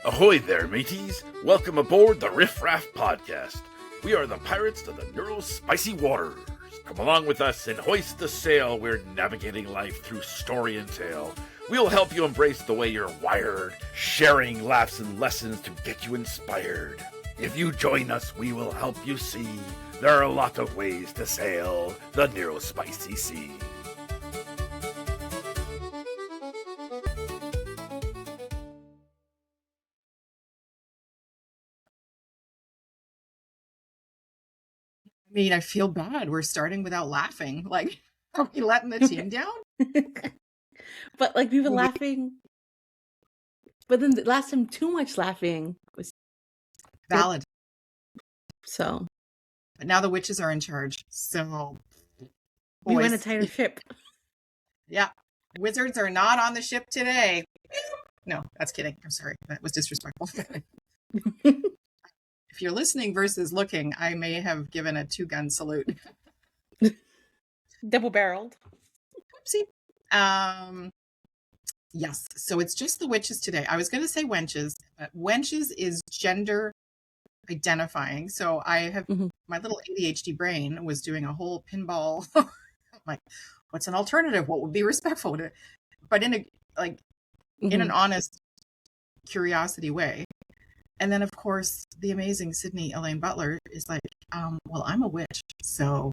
Ahoy there, mateys! Welcome aboard the Riff, Raff podcast. We are the pirates of the spicy waters. Come along with us and hoist the sail. We're navigating life through story and tale. We'll help you embrace the way you're wired, sharing laughs and lessons to get you inspired. If you join us, we will help you see there are a lot of ways to sail the spicy sea. I mean, I feel bad. We're starting without laughing. Like, are we letting the team down? But like we were laughing, but then the last time too much laughing was Valid. So, but now the witches are in charge. So we went a tighter ship. Yeah, wizards are not on the ship today. No, that's kidding. I'm sorry. That was disrespectful. If you're listening versus looking, I may have given a 2-gun salute. Double-barreled. Oopsie. Yes, so it's just the witches today. I was going to say wenches, but wenches is gender identifying. So I have my little ADHD brain was doing a whole pinball. Like, what's an alternative? What would be respectful? But in an honest curiosity way. And then, of course, the amazing Sydney Elaine Butler is like, well, I'm a witch. So,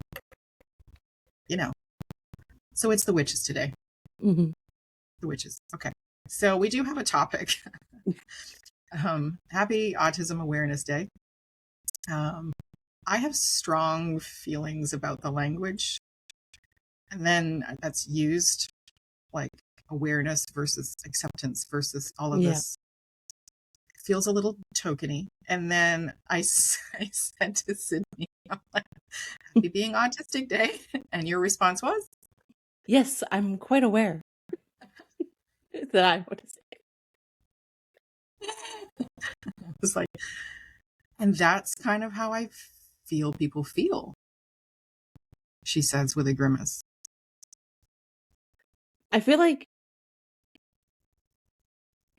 so it's the witches today. Mm-hmm. The witches. Okay. So we do have a topic. Happy Autism Awareness Day. I have strong feelings about the language. And then that's used like awareness versus acceptance versus all of this. Feels a little tokeny. And then I said to Sydney, I'm like, happy being autistic day. And your response was? Yes, I'm quite aware that I'm autistic. It's like, and that's kind of how I feel people feel, she says with a grimace. I feel like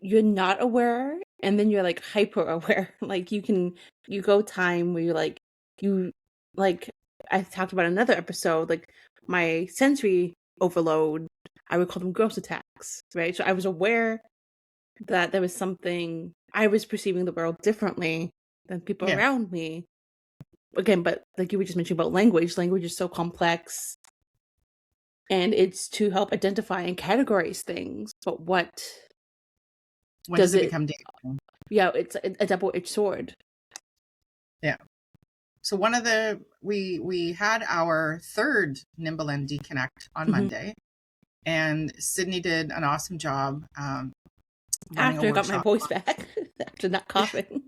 you're not aware and then you're like hyper aware. Like you go time where you I talked about another episode, like my sensory overload, I would call them gross attacks, right? So I was aware that there was something, I was perceiving the world differently than people around me. Again, but like you were just mentioning about language is so complex. And it's to help identify and categorize things. But when does it become dangerous? Yeah, it's a double-edged sword. Yeah. So one of we had our third Nimble ND Connect on Monday, and Sydney did an awesome job. After I got my voice back, after not coughing.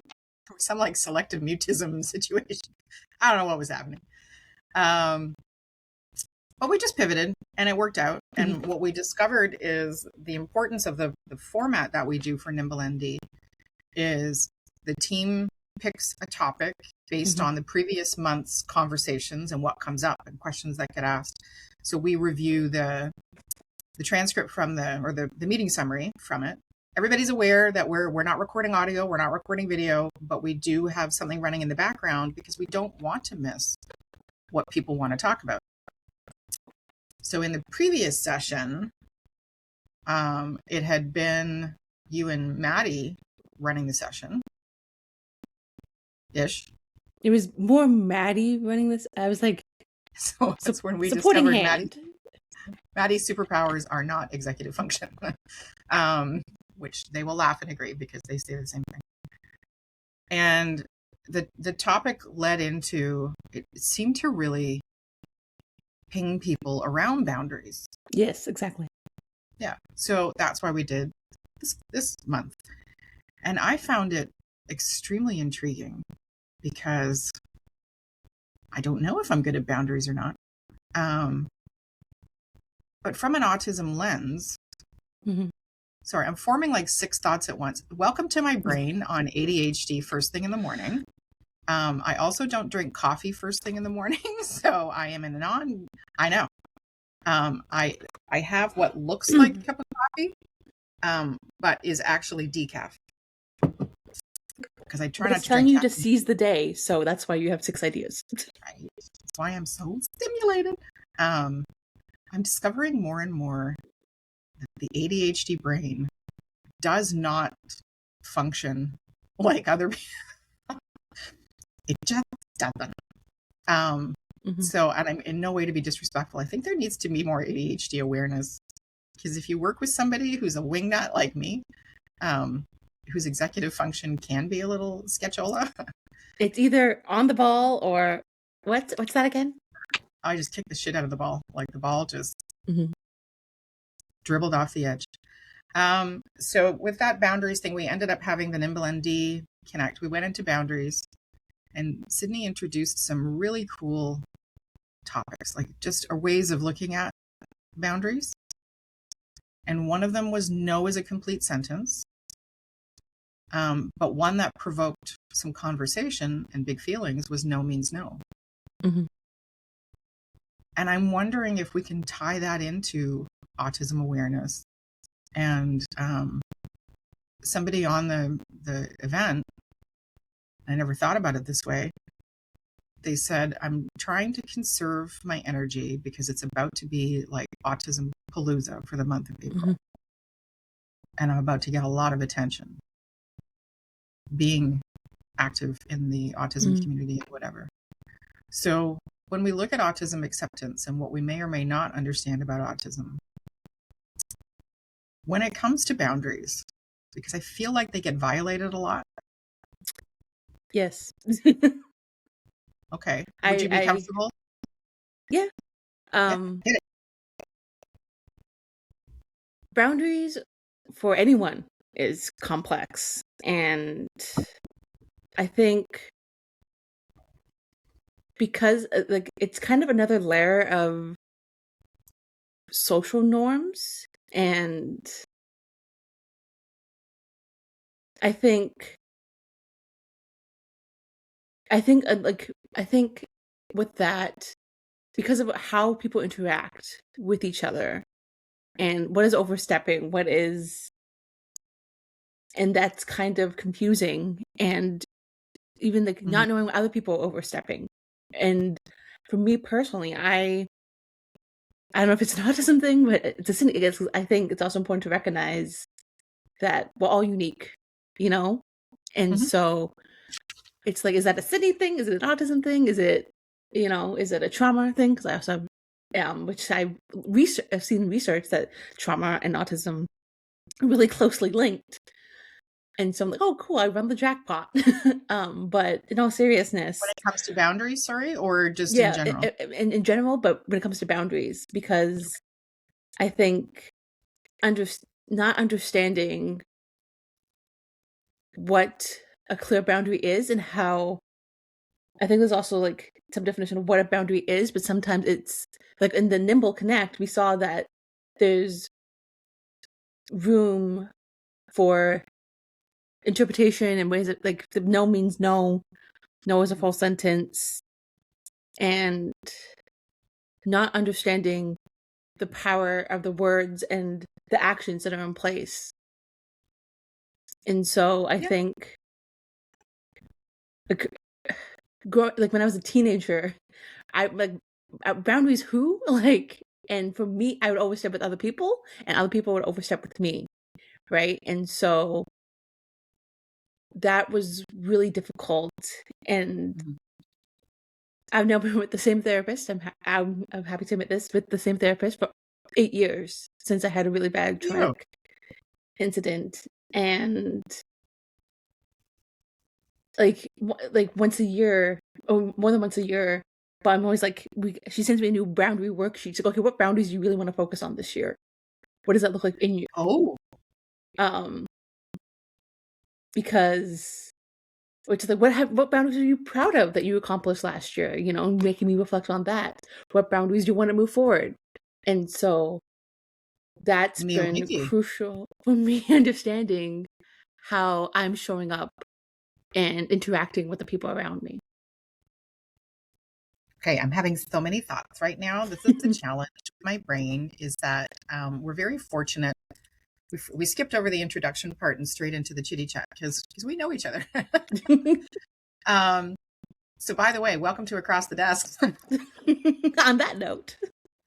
Some like selective mutism situation. I don't know what was happening. But we just pivoted and it worked out. And what we discovered is the importance of the format that we do for Nimble ND is the team picks a topic based on the previous month's conversations and what comes up and questions that get asked. So we review the transcript from the meeting summary from it. Everybody's aware that we're not recording audio, we're not recording video, but we do have something running in the background because we don't want to miss what people want to talk about. So in the previous session, it had been you and Maddie running the session. Ish. It was more Maddie running this. I was like, so that's when we discovered Maddie's superpowers are not executive function, which they will laugh and agree because they say the same thing. And the topic led into, it seemed to really ping people around boundaries. Yes, exactly. Yeah. So that's why we did this month. And I found it extremely intriguing because I don't know if I'm good at boundaries or not. But from an autism lens, sorry, I'm forming like 6 thoughts at once. Welcome to my brain on ADHD first thing in the morning. I also don't drink coffee first thing in the morning, so I am in I know. I have what looks like a cup of coffee, but is actually decaf. because I try But not it's to telling drink you to caffeine. seize the day, so that's why you have 6 ideas. Right? That's why I'm so stimulated. I'm discovering more and more that the ADHD brain does not function like other people. It just doesn't. Mhm. So, and I'm in no way to be disrespectful. I think there needs to be more ADHD awareness, because if you work with somebody who's a wingnut like me, whose executive function can be a little sketchola, It's either on the ball or what's that again? I just kick the shit out of the ball. Like the ball just Mhm. dribbled off the edge. So with that boundaries thing, we ended up having the Nimble ND Connect. We went into boundaries, and Sydney introduced some really cool topics, like just ways of looking at boundaries. And one of them was no is a complete sentence. But one that provoked some conversation and big feelings was no means no. Mhm. And I'm wondering if we can tie that into autism awareness. And somebody on the event, I never thought about it this way. They said, I'm trying to conserve my energy because it's about to be like autism palooza for the month of April. Mhm. And I'm about to get a lot of attention being active in the autism Mhm. community and whatever. So when we look at autism acceptance and what we may or may not understand about autism, when it comes to boundaries, because I feel like they get violated a lot. Yes. Okay. Would you be comfortable? Yeah. Yeah. Hit it. Boundaries for anyone is complex, and I think because like it's kind of another layer of social norms, and I think I think with that, because of how people interact with each other and what is overstepping, and that's kind of confusing, and even like Mhm. not knowing what other people are overstepping. And for me personally, I don't know if it's an autism thing, but I think it's also important to recognize that we're all unique, you know? And Mhm. so it's like, is that a Sydney thing? Is it an autism thing? Is it, is it a trauma thing? Because I also which I've seen research that trauma and autism are really closely linked. And so I'm like, oh, cool, I run the jackpot. But in all When seriousness, it comes to boundaries, sorry, or just in yeah, general? in general, but when it comes to boundaries, because I think under not understanding what a clear boundary is and how I think there's also like some definition of what a boundary is, but sometimes it's like in the Nimble Connect, we saw that there's room for interpretation and ways that like the no means no, no is a full sentence, and not understanding the power of the words and the actions that are in place. And so I Yeah. think like like when I was a teenager, I like boundaries who like, and for me, I would overstep with other people, and other people would overstep with me, right? And so that was really difficult. And Mhm. I've now been with the same therapist. I'm happy to admit this, with the same therapist for 8 years since I had a really bad You. traumatic incident, and like once a year or more than once a year. But I'm always like, she sends me a new boundary worksheet. She's like, okay, what boundaries do you really want to focus on this year? What does that look like in you? Oh. Um, because which is like, what boundaries are you proud of that you accomplished last year? Making me reflect on that. What boundaries do you want to move forward? And so that's Me, oh, been me. crucial for me understanding how I'm showing up and interacting with the people around me. Okay, I'm having so many thoughts right now. This is the challenge with my brain, is that we're very fortunate we skipped over the introduction part and straight into the chitty chat because we know each other. So by the way, welcome to Across the Desk. On that note.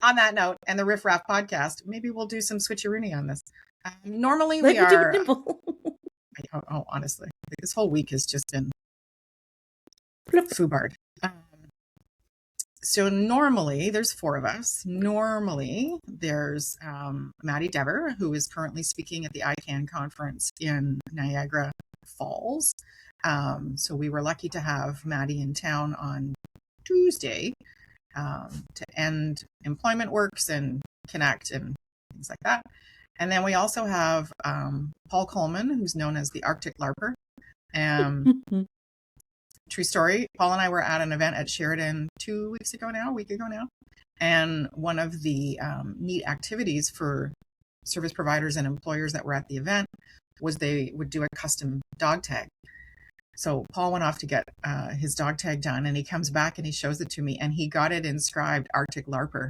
On that note, and the Riff Raff podcast, maybe we'll do some switcheroony on this. Normally Like we are. Nimble. Honestly, this whole week has just been foobarred. So normally there's 4 of us. Normally there's Maddie Dever, who is currently speaking at the ICANN conference in Niagara Falls. So we were lucky to have Maddie in town on Tuesday to end Employment Works and connect and things like that. And then we also have Paul Coleman, who's known as the Arctic LARPer. True story. Paul and I were at an event at Sheridan a week ago now. And one of the neat activities for service providers and employers that were at the event was they would do a custom dog tag. So Paul went off to get his dog tag done, and he comes back and he shows it to me, and he got it inscribed Arctic LARPer.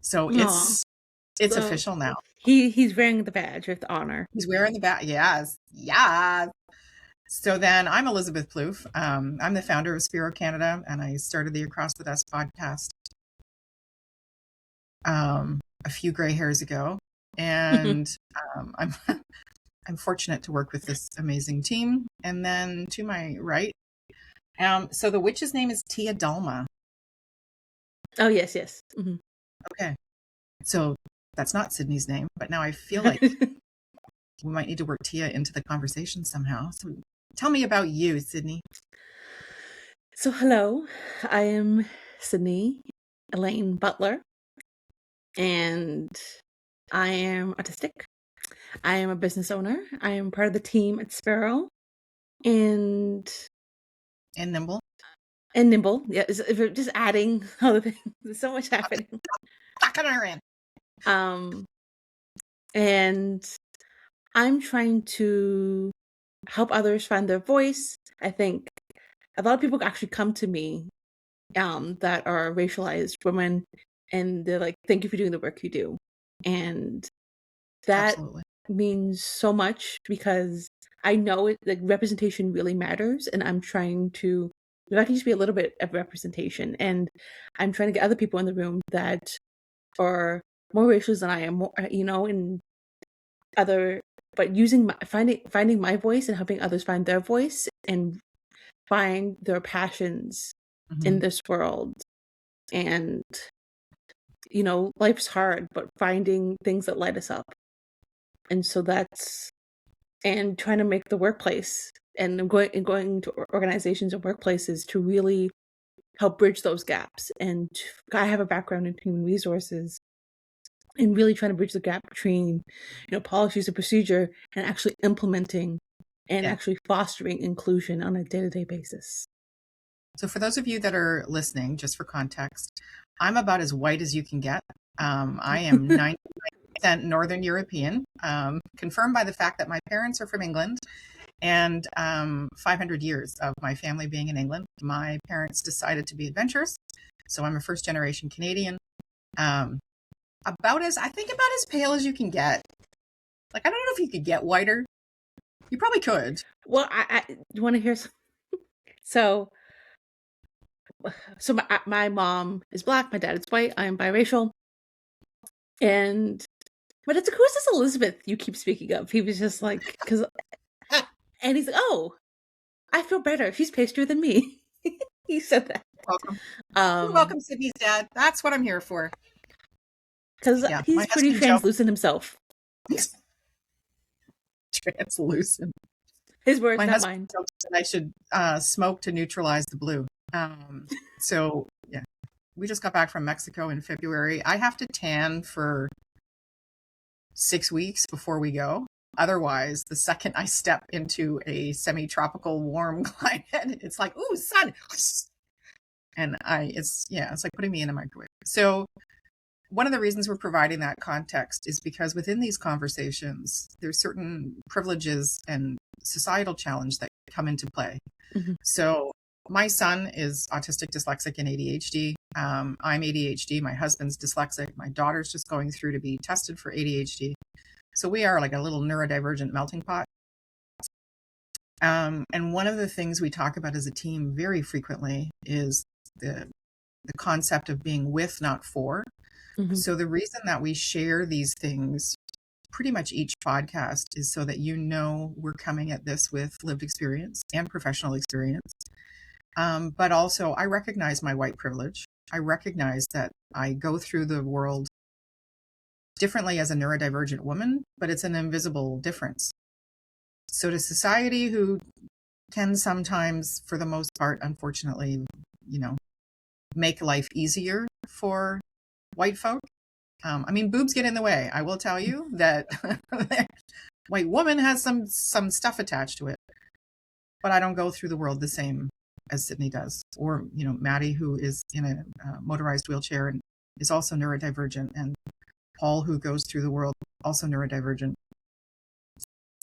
So it's so official now. He's wearing the badge with honor. He's wearing the badge. Yes. So then I'm Elizabeth Plouffe. I'm the founder of Spiro Canada, and I started the Across the Desk podcast a few gray hairs ago. And I'm fortunate to work with this amazing team. And then to my right, so the witch's name is Tia Dalma. Oh, yes. Mm-hmm. Okay. So that's not Sydney's name, but now I feel like we might need to work Tia into the conversation somehow. So tell me about you, Sydney. So hello, I am Sydney Elaine Butler, and I am autistic. I am a business owner. I am part of the team at Sparrow, and Nimble. And Nimble. Yeah, if we're just adding other things. There's so much happening. And I'm trying to help others find their voice. I think a lot of people actually come to me that are racialized women, and they're like, thank you for doing the work you do. And that Absolutely means so much, because I know it, like, representation really matters, and I'm trying to, if I can just be a little bit of representation, and I'm trying to get other people in the room that are more racial than I am, more, and other, but using finding my voice and helping others find their voice and find their passions in this world. And life's hard, but finding things that light us up. And so that's, and trying to make the workplace, and going to organizations and workplaces to really help bridge those gaps. And I have a background in human resources, and really trying to bridge the gap between, policies and procedure and actually implementing and actually fostering inclusion on a day-to-day basis. So for those of you that are listening, just for context, I'm about as white as you can get. I am 90% Northern European, confirmed by the fact that my parents are from England, and 500 years of my family being in England. My parents decided to be adventurous, so I'm a first-generation Canadian. About as pale as you can get. Like, I don't know if you could get whiter. You probably could. Well, I you want to hear some? So my mom is Black, my dad is white, I am biracial. And but it's, who's this Elizabeth you keep speaking of? He was just like, and he's like, oh, I feel better. She's pastrier than me. He said that. Welcome. You're welcome, Sydney's dad. That's what I'm here for. Because he's pretty translucent himself. Translucent. His words, my not husband mine. jokes that I should smoke to neutralize the blue. So yeah, we just got back from Mexico in February. I have to tan for 6 weeks before we go. Otherwise, the second I step into a semi-tropical warm climate, it's like, ooh, sun. And it's like putting me in a microwave. So one of the reasons we're providing that context is because within these conversations, there's certain privileges and societal challenge that come into play. Mm-hmm. So my son is autistic, dyslexic, and ADHD. I'm ADHD. My husband's dyslexic. My daughter's just going through to be tested for ADHD. So we are like a little neurodivergent melting pot. And one of the things we talk about as a team very frequently is the concept of being with, not for. Mhm. So the reason that we share these things pretty much each podcast is so that you know we're coming at this with lived experience and professional experience. But also, I recognize my white privilege. I recognize that I go through the world differently as a neurodivergent woman, but it's an invisible difference. So to society, who can sometimes, for the most part, unfortunately, make life easier for white folk. I mean, boobs get in the way. I will tell you that white woman has some stuff attached to it, but I don't go through the world the same as Sydney does, or Maddie, who is in a motorized wheelchair and is also neurodivergent, and Paul, who goes through the world also neurodivergent.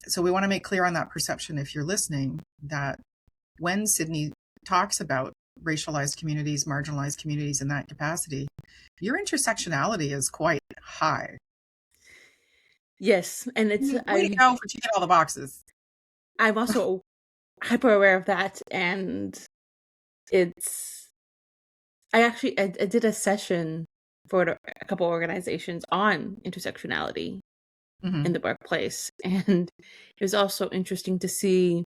So we want to make clear on that perception, if you're listening, that when Sydney talks about racialized communities, marginalized communities in that capacity, your intersectionality is quite high. Yes, and it's Way to go for ticking all the boxes. I'm also hyper aware of that, and I did a session for a couple organizations on intersectionality in the workplace, and it was also interesting to see.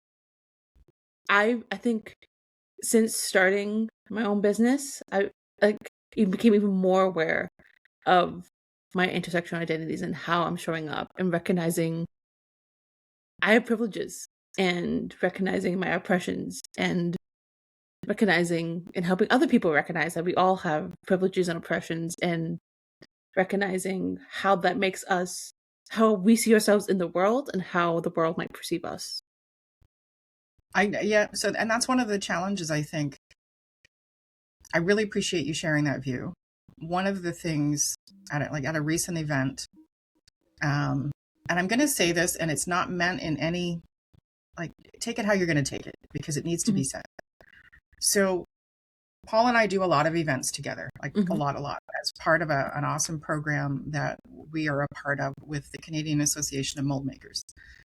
I think since starting my own business, I became even more aware of my intersectional identities and how I'm showing up and recognizing I have privileges and recognizing my oppressions and recognizing and helping other people recognize that we all have privileges and oppressions, and recognizing how that makes us, how we see ourselves in the world and how the world might perceive us. So, and that's one of the challenges, I think. I really appreciate you sharing that view. One of the things at a recent event, and I'm going to say this, and it's not meant in any, take it how you're going to take it, because it needs to be said. So Paul and I do a lot of events together, a lot, as part of an awesome program that we are a part of with the Canadian Association of Mold Makers.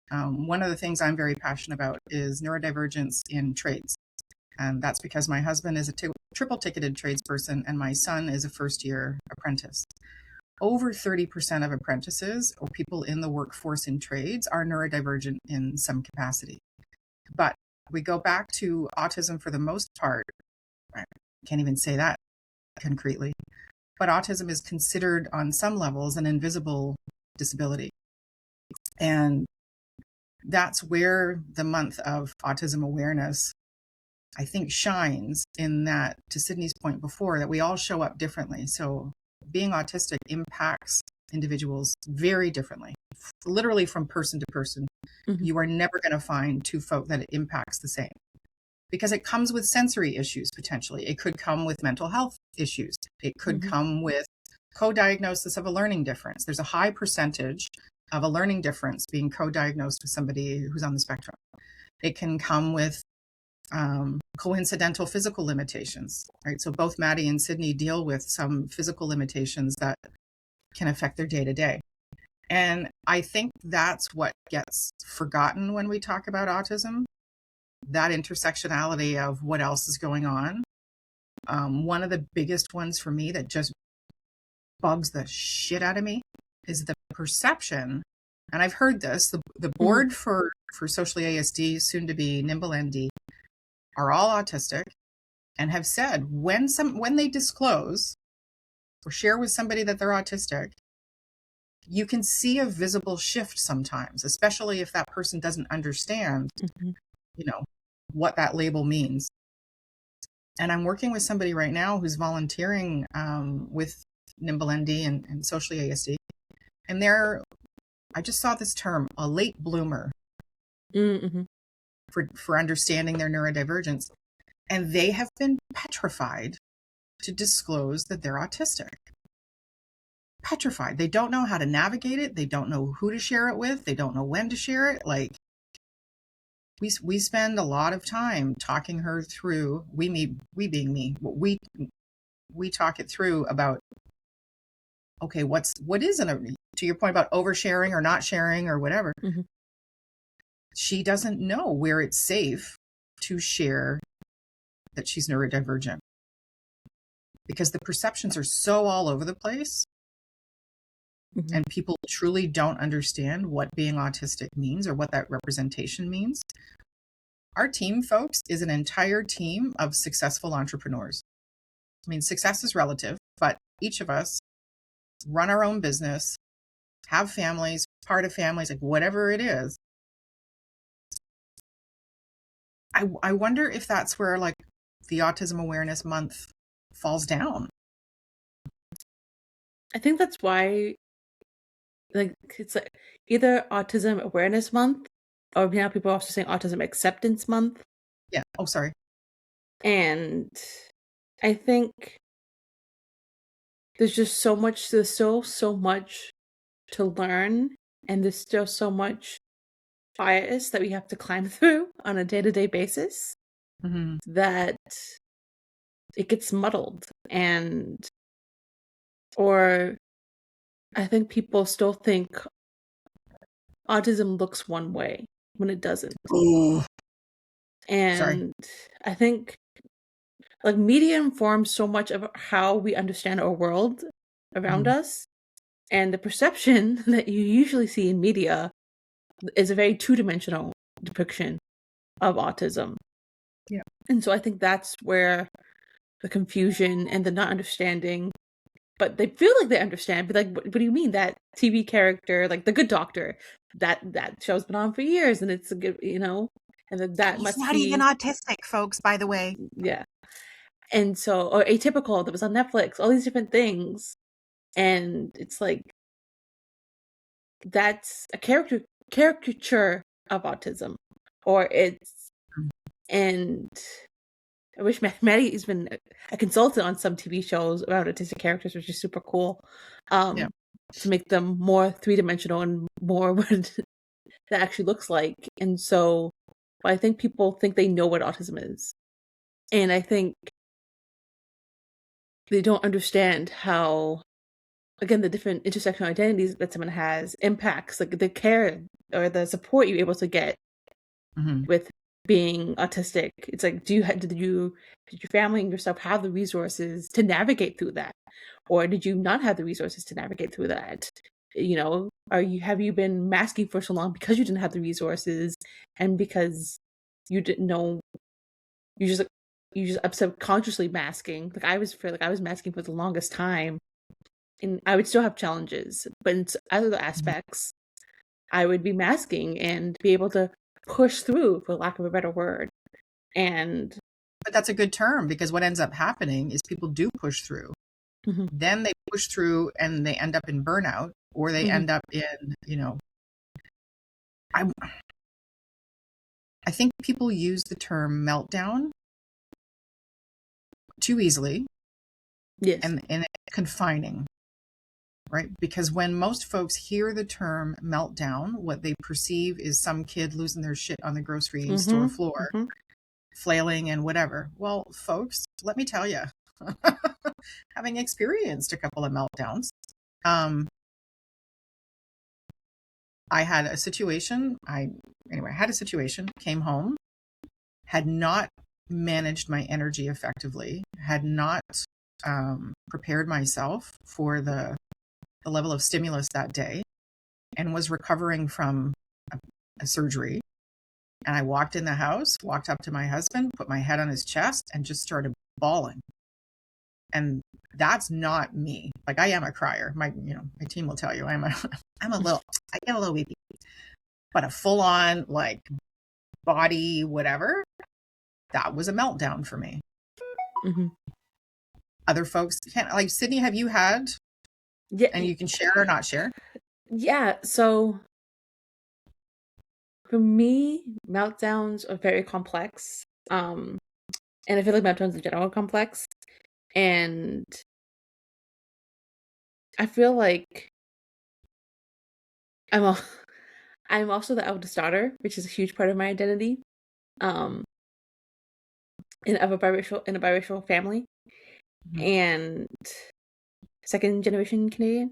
One of the things I'm very passionate about is neurodivergence in trades. And that's because my husband is a triple ticketed tradesperson and my son is a first-year apprentice. Over 30% of apprentices or people in the workforce in trades are neurodivergent in some capacity. But we go back to autism for the most part. I can't even say that concretely. But autism is considered on some levels an invisible disability. And that's where the month of autism awareness, I think, shines, in that, to Sydney's point before, that we all show up differently. So being autistic impacts individuals very differently, literally from person to person. You are never going to find two folk that it impacts the same, because it comes with sensory issues potentially. It could come with mental health issues. It could come with co-diagnosis of a learning difference. There's a high percentage of a learning difference being co-diagnosed with somebody who's on the spectrum. It can come with coincidental physical limitations, right? So both Maddie and Sydney deal with some physical limitations that can affect their day-to-day. And I think that's what gets forgotten when we talk about autism, that intersectionality of what else is going on. One of the biggest ones for me that just bugs the shit out of me is the perception, and I've heard this, the board for Socially ASD, soon to be Nimble ND, are all autistic, and have said when they disclose or share with somebody that they're autistic, you can see a visible shift sometimes, especially if that person doesn't understand, what that label means. And I'm working with somebody right now who's volunteering with Nimble ND and Socially ASD. And I just saw this term, a late bloomer, for understanding their neurodivergence. And they have been petrified to disclose that they're autistic. Petrified. They don't know how to navigate it. They don't know who to share it with. They don't know when to share it. We spend a lot of time talking her through, we being me, we talk it through about, okay, what is to your point about oversharing or not sharing or whatever, Mm-hmm. she doesn't know where it's safe to share that she's neurodivergent, because the perceptions are so all over the place. Mm-hmm. And people truly don't understand what being autistic means or what that representation means. Our team, folks, is an entire team of successful entrepreneurs. I mean, success is relative, but each of us run our own business, have families, part of families, like whatever it is. I wonder if that's where like the Autism Awareness Month falls down. I think that's why, like, it's like either Autism Awareness Month, or now people are also saying Autism Acceptance Month. Yeah. Oh, sorry. And I think there's still so much to learn, and there's still so much bias that we have to climb through on a day-to-day basis Mm-hmm. that it gets muddled. Or I think people still think autism looks one way when it doesn't. Oh, And sorry. I think like media informs so much of how we understand our world around us. And the perception that you usually see in media is a very two-dimensional depiction of autism. Yeah. And so I think that's where the confusion and the not understanding, but they feel like they understand, but like, what do you mean? That TV character, like The Good Doctor, that show's been on for years, and it's a good, and that He's must not be even autistic, folks, by the way. yeah. And so, or Atypical, that was on Netflix, all these different things, and it's like that's a caricature of autism, or it's and I wish Maddie's been a consultant on some TV shows about autistic characters, which is super cool. Yeah. To make them more three-dimensional and more what it actually looks like. And so I think people think they know what autism is. And I think they don't understand how, again, the different intersectional identities that someone has impacts like the care or the support you're able to get with being autistic. It's like, did your family and yourself have the resources to navigate through that, or did you not have the resources to navigate through that? Have you been masking for so long because you didn't have the resources, and because you didn't know, you just subconsciously masking. Like I was masking for the longest time, and I would still have challenges, but in other aspects, I would be masking and be able to push through, for lack of a better word. But that's a good term, because what ends up happening is people do push through. Then they push through and they end up in burnout, or they end up in, I think people use the term meltdown too easily. Yes. And it's confining, right? Because when most folks hear the term meltdown, what they perceive is some kid losing their shit on the grocery store floor, flailing and whatever. Well, folks, let me tell you, having experienced a couple of meltdowns, I had a situation, came home, had not managed my energy effectively, had not prepared myself for the level of stimulus that day, and was recovering from a surgery. And I walked in the house, walked up to my husband, put my head on his chest, and just started bawling. And that's not me. Like, I am a crier. My team will tell you I get a little weepy. But a full on like body, whatever, that was a meltdown for me. Other folks can't, like Sydney, have you had? Yeah. And you can share or not share? Yeah. So for me, meltdowns are very complex. And I feel like meltdowns in general are complex. And I feel like I'm also the eldest daughter, which is a huge part of my identity. In a biracial family, and second generation Canadian.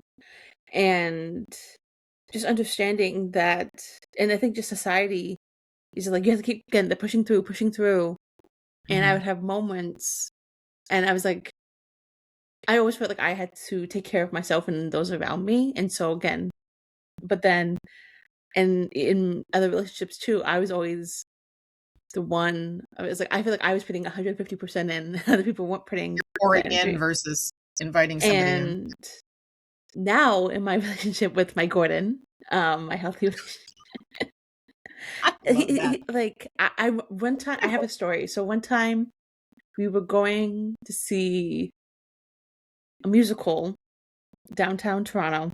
And just understanding that, and I think just society is like, you have to keep, again, the pushing through. And I would have moments, and I was like, I always felt like I had to take care of myself and those around me. And so again, but then, and in other relationships too, I was always the one. I was like, I feel like I was putting 150% in, other people weren't putting pouring the energy in versus inviting somebody in. And now in my relationship with my Gordon, my healthy I love that. like I one time, I have a story. So one time we were going to see a musical downtown Toronto,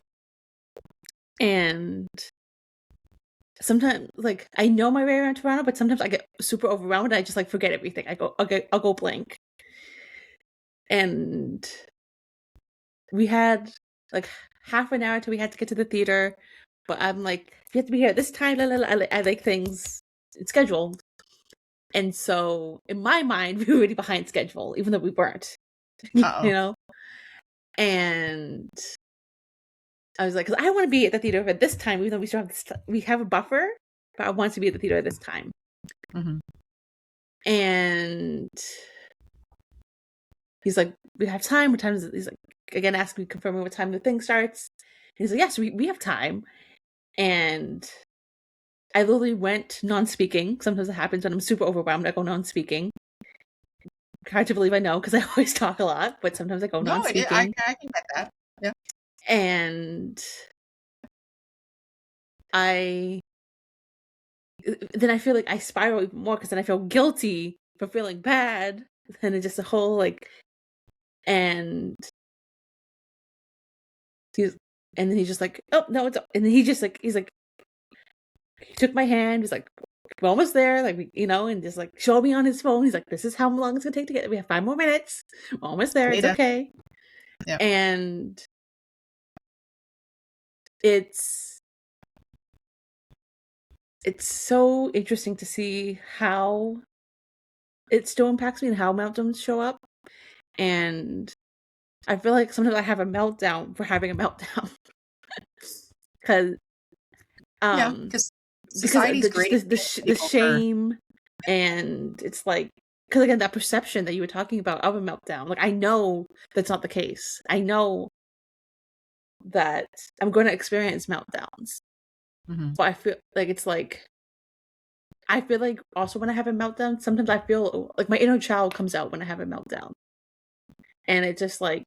and sometimes, like, I know my way around Toronto, but sometimes I get super overwhelmed and I just like forget everything. I'll go blank. And we had like half an hour till we had to get to the theater, but I'm like, you have to be here at this time. I like things scheduled. And so in my mind, we were already behind schedule, even though we weren't. Uh-oh. You know? And I was like, because I want to be at the theater at this time, even though we still have we have a buffer, but I want to be at the theater at this time. Mm-hmm. And he's like, we have time. What time is it? He's like, again, asking me, confirming what time the thing starts. And he's like, yes, we have time. And I literally went non-speaking. Sometimes it happens when I'm super overwhelmed. I go non-speaking. Hard to believe I know, because I always talk a lot, but sometimes I go non-speaking. I can get that. Yeah. And then I feel like I spiral even more, because then I feel guilty for feeling bad. And it's just a whole like, and he's just like, oh no, and then he's like, he took my hand. He's like, we're almost there, like, and just like showed me on his phone. He's like, this is how long it's gonna take to get. We have 5 more minutes. We're almost there. It's okay. Yeah. And it's so interesting to see how it still impacts me and how meltdowns show up. And I feel like sometimes I have a meltdown for having a meltdown. Because society's great. The shame, and it's like, because again, that perception that you were talking about of a meltdown, like, I know that's not the case. I know that I'm going to experience meltdowns. Mm-hmm. But I feel like it's like, I feel like also when I have a meltdown, sometimes I feel like my inner child comes out when I have a meltdown. And it's just like,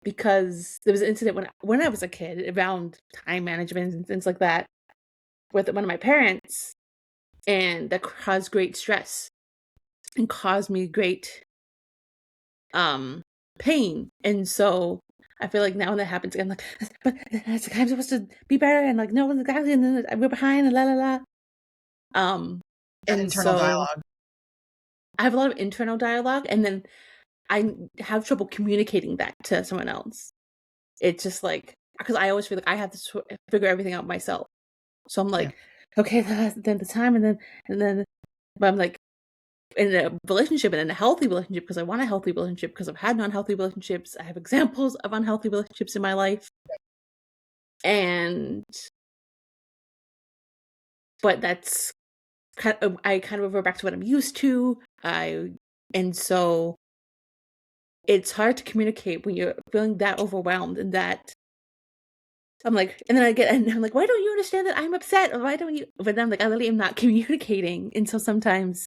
because there was an incident when I was a kid around time management and things like that with one of my parents, and that caused great stress and caused me great pain. And so I feel like now when that happens again, like, but I'm supposed to be better, and like, no one's exactly, and then we're behind, and la la la. That internal dialogue. I have a lot of internal dialogue, and then I have trouble communicating that to someone else. It's just like, because I always feel like I have to figure everything out myself. So I'm like, okay, then the time, and then, but I'm like, in a relationship, and in a healthy relationship, because I want a healthy relationship, because I've had non-healthy relationships. I have examples of unhealthy relationships in my life. But that's I kind of revert back to what I'm used to. And so it's hard to communicate when you're feeling that overwhelmed, and that I'm like, and then I'm like, why don't you understand that I'm upset? Or why don't you? But then I'm like, I really am not communicating. And so sometimes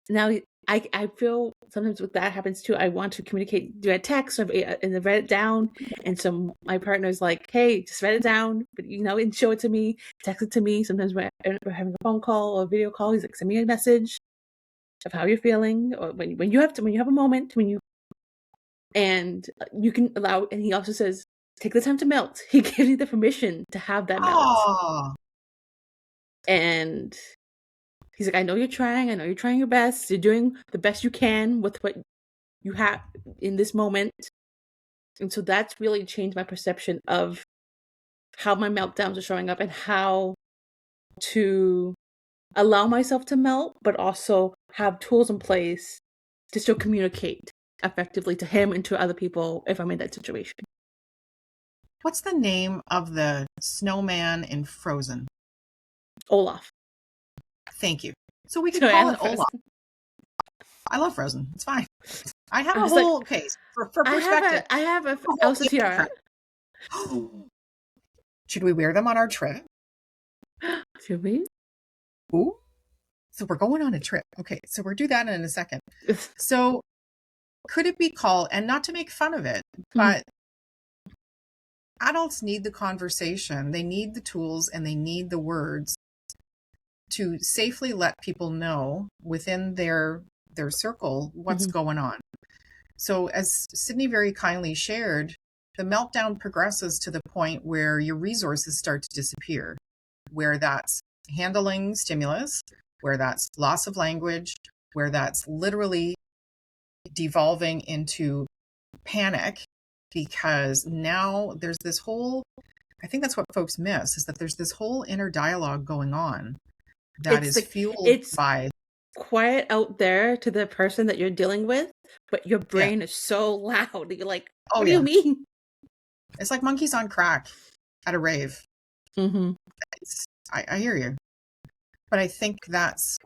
now I feel sometimes with that happens too. I want to communicate via text and then write it down. And so my partner's like, hey, just write it down, but and show it to me, text it to me. Sometimes we're having a phone call or a video call. He's like, send me a message of how you're feeling, or when you have a moment, and you can allow. And he also says, take the time to melt. He gives you the permission to have that melt. Aww. And he's like, I know you're trying your best. You're doing the best you can with what you have in this moment. And so that's really changed my perception of how my meltdowns are showing up, and how to allow myself to melt, but also have tools in place to still communicate effectively to him and to other people if I'm in that situation. What's the name of the snowman in Frozen? Olaf. Thank you. So we could Sorry, I call it love Frozen. Olaf. I love Frozen. It's fine. I have I a was like, whole case for perspective. I have a whole Elsa case tiara. Should we wear them on our trip? Should we? Ooh. So we're going on a trip. Okay, so we'll do that in a second. So could it be called, and not to make fun of it, but adults need the conversation. They need the tools and they need the words to safely let people know within their circle what's going on. So as Sydney very kindly shared, the meltdown progresses to the point where your resources start to disappear, where that's handling stimulus, where that's loss of language, where that's literally devolving into panic, because now there's this whole, I think that's what folks miss, is that there's this whole inner dialogue going on that is fueled by quiet out there to the person that you're dealing with, but your brain is so loud. You're like, what do you mean? It's like monkeys on crack at a rave. I hear you. But I think that's,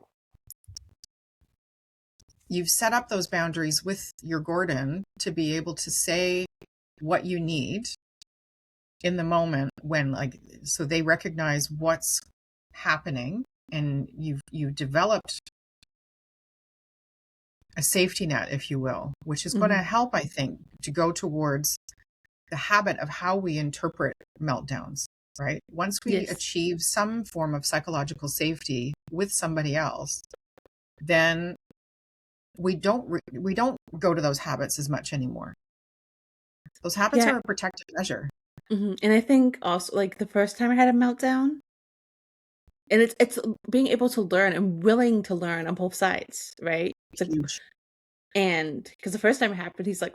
you've set up those boundaries with your Gordon to be able to say what you need in the moment when, like, so they recognize what's happening, and you've developed a safety net, if you will, which is going to help, I think, to go towards the habit of how we interpret meltdowns, right? Once we achieve some form of psychological safety with somebody else, then we don't go to those habits as much anymore. Those habits are a protective measure. And I think also, like, the first time I had a meltdown, and it's being able to learn and willing to learn on both sides, right? It's huge. And because the first time it happened, he's like,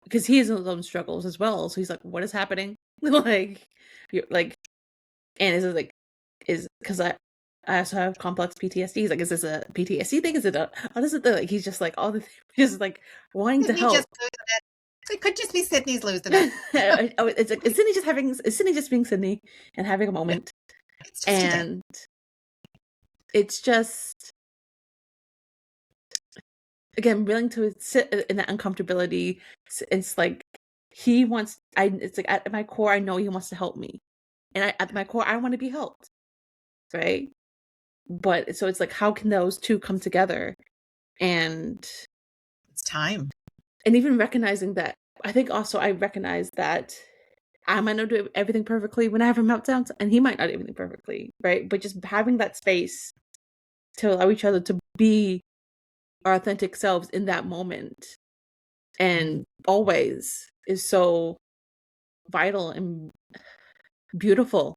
because he has his own struggles as well, so he's like, what is happening? like, you're like, and it's like, is because I also have complex PTSD. He's like, is this a PTSD thing? Is it a, what is it? Like, he's just like, all the just like wanting to help. It could just be Sydney's losing it. Oh, it's like, is Sydney just being Sydney and having a moment? And it's just, again, willing to sit in that uncomfortability. It's like it's like at my core, I know he wants to help me, and at my core, I want to be helped, right? But so it's like, how can those two come together? And it's time. And even recognizing that, I think also I recognize that I might not do everything perfectly when I have a meltdown, and he might not do everything perfectly, right? But just having that space to allow each other to be our authentic selves in that moment, and always, is so vital and beautiful,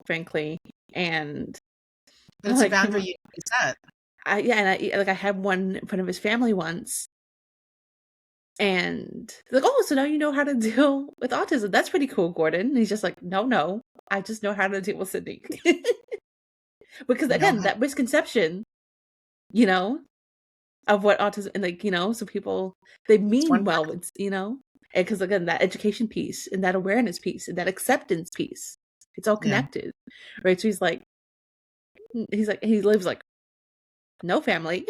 frankly. And but it's a boundary you set. I had one in front of his family once, and like, oh, so now you know how to deal with autism. That's pretty cool, Gordon. And he's just like, no, I just know how to deal with Sydney. Because again, that misconception, of what autism, and like, so people, they mean well, it's, and because again, that education piece and that awareness piece and that acceptance piece, it's all connected, right? So he's like, he lives like no family.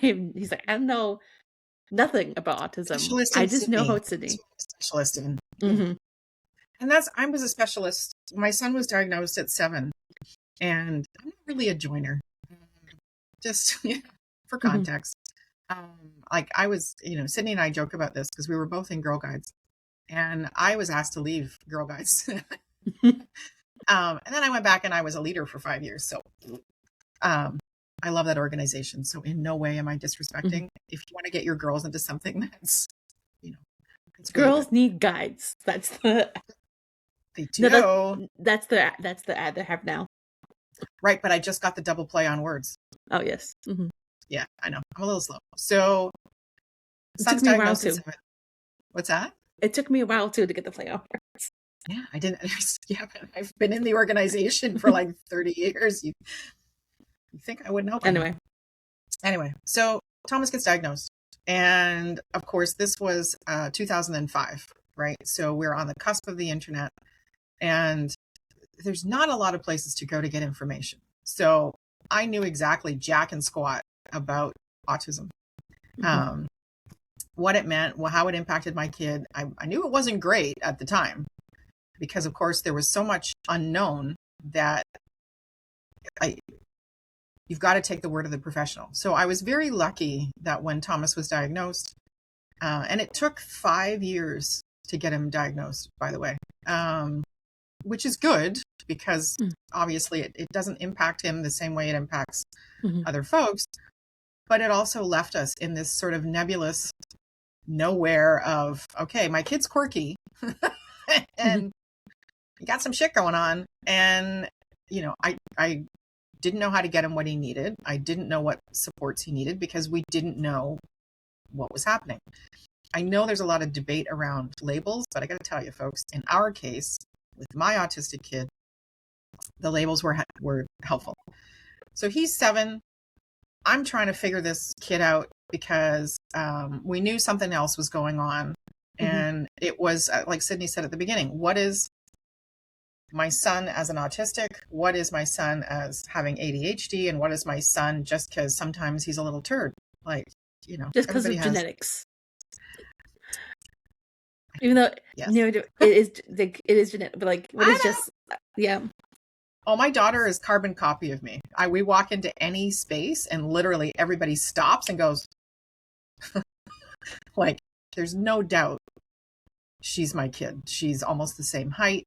He's like, I don't know nothing about autism. I just know how it's Sydney. Specialist in. And I was a specialist. My son was diagnosed at 7, and I'm not really a joiner. Just for context. Like I was, Sydney and I joke about this because we were both in Girl Guides, and I was asked to leave Girl Guides. And then I went back and I was a leader for 5 years. So, I love that organization. So in no way am I disrespecting. If you want to get your girls into something that's, it's girls really need guides. That's the, they do. No, that's the ad they have now. Right. But I just got the double play on words. Oh, yes. Yeah, I know. I'm a little slow. So it took me a while too. What's that? It took me a while too to get the play on words. Yeah, I didn't. Yeah, but I've been in the organization for like 30 years. You think I would know? Anyway, so Thomas gets diagnosed, and of course, this was 2005, right? So we're on the cusp of the internet, and there's not a lot of places to go to get information. So I knew exactly jack and squat about autism, what it meant, how it impacted my kid. I knew it wasn't great at the time because, of course, there was so much unknown that you've got to take the word of the professional. So I was very lucky that when Thomas was diagnosed, and it took 5 years to get him diagnosed, by the way, which is good because obviously it doesn't impact him the same way it impacts other folks. But it also left us in this sort of nebulous nowhere of, okay, my kid's quirky and got some shit going on. And, you know, I didn't know how to get him what he needed. I didn't know what supports he needed because we didn't know what was happening. I know there's a lot of debate around labels, but I got to tell you, folks, in our case, with my autistic kid, the labels were helpful. So he's 7. I'm trying to figure this kid out because we knew something else was going on. And it was, like Sydney said at the beginning, what is my son as an autistic? What is my son as having ADHD? And what is my son just because sometimes he's a little turd? Like, you know, just because of genetics. Even though it is genetic, but like, what is just, yeah. Oh, my daughter is carbon copy of me. We walk into any space and literally everybody stops and goes, like, there's no doubt she's my kid. She's almost the same height,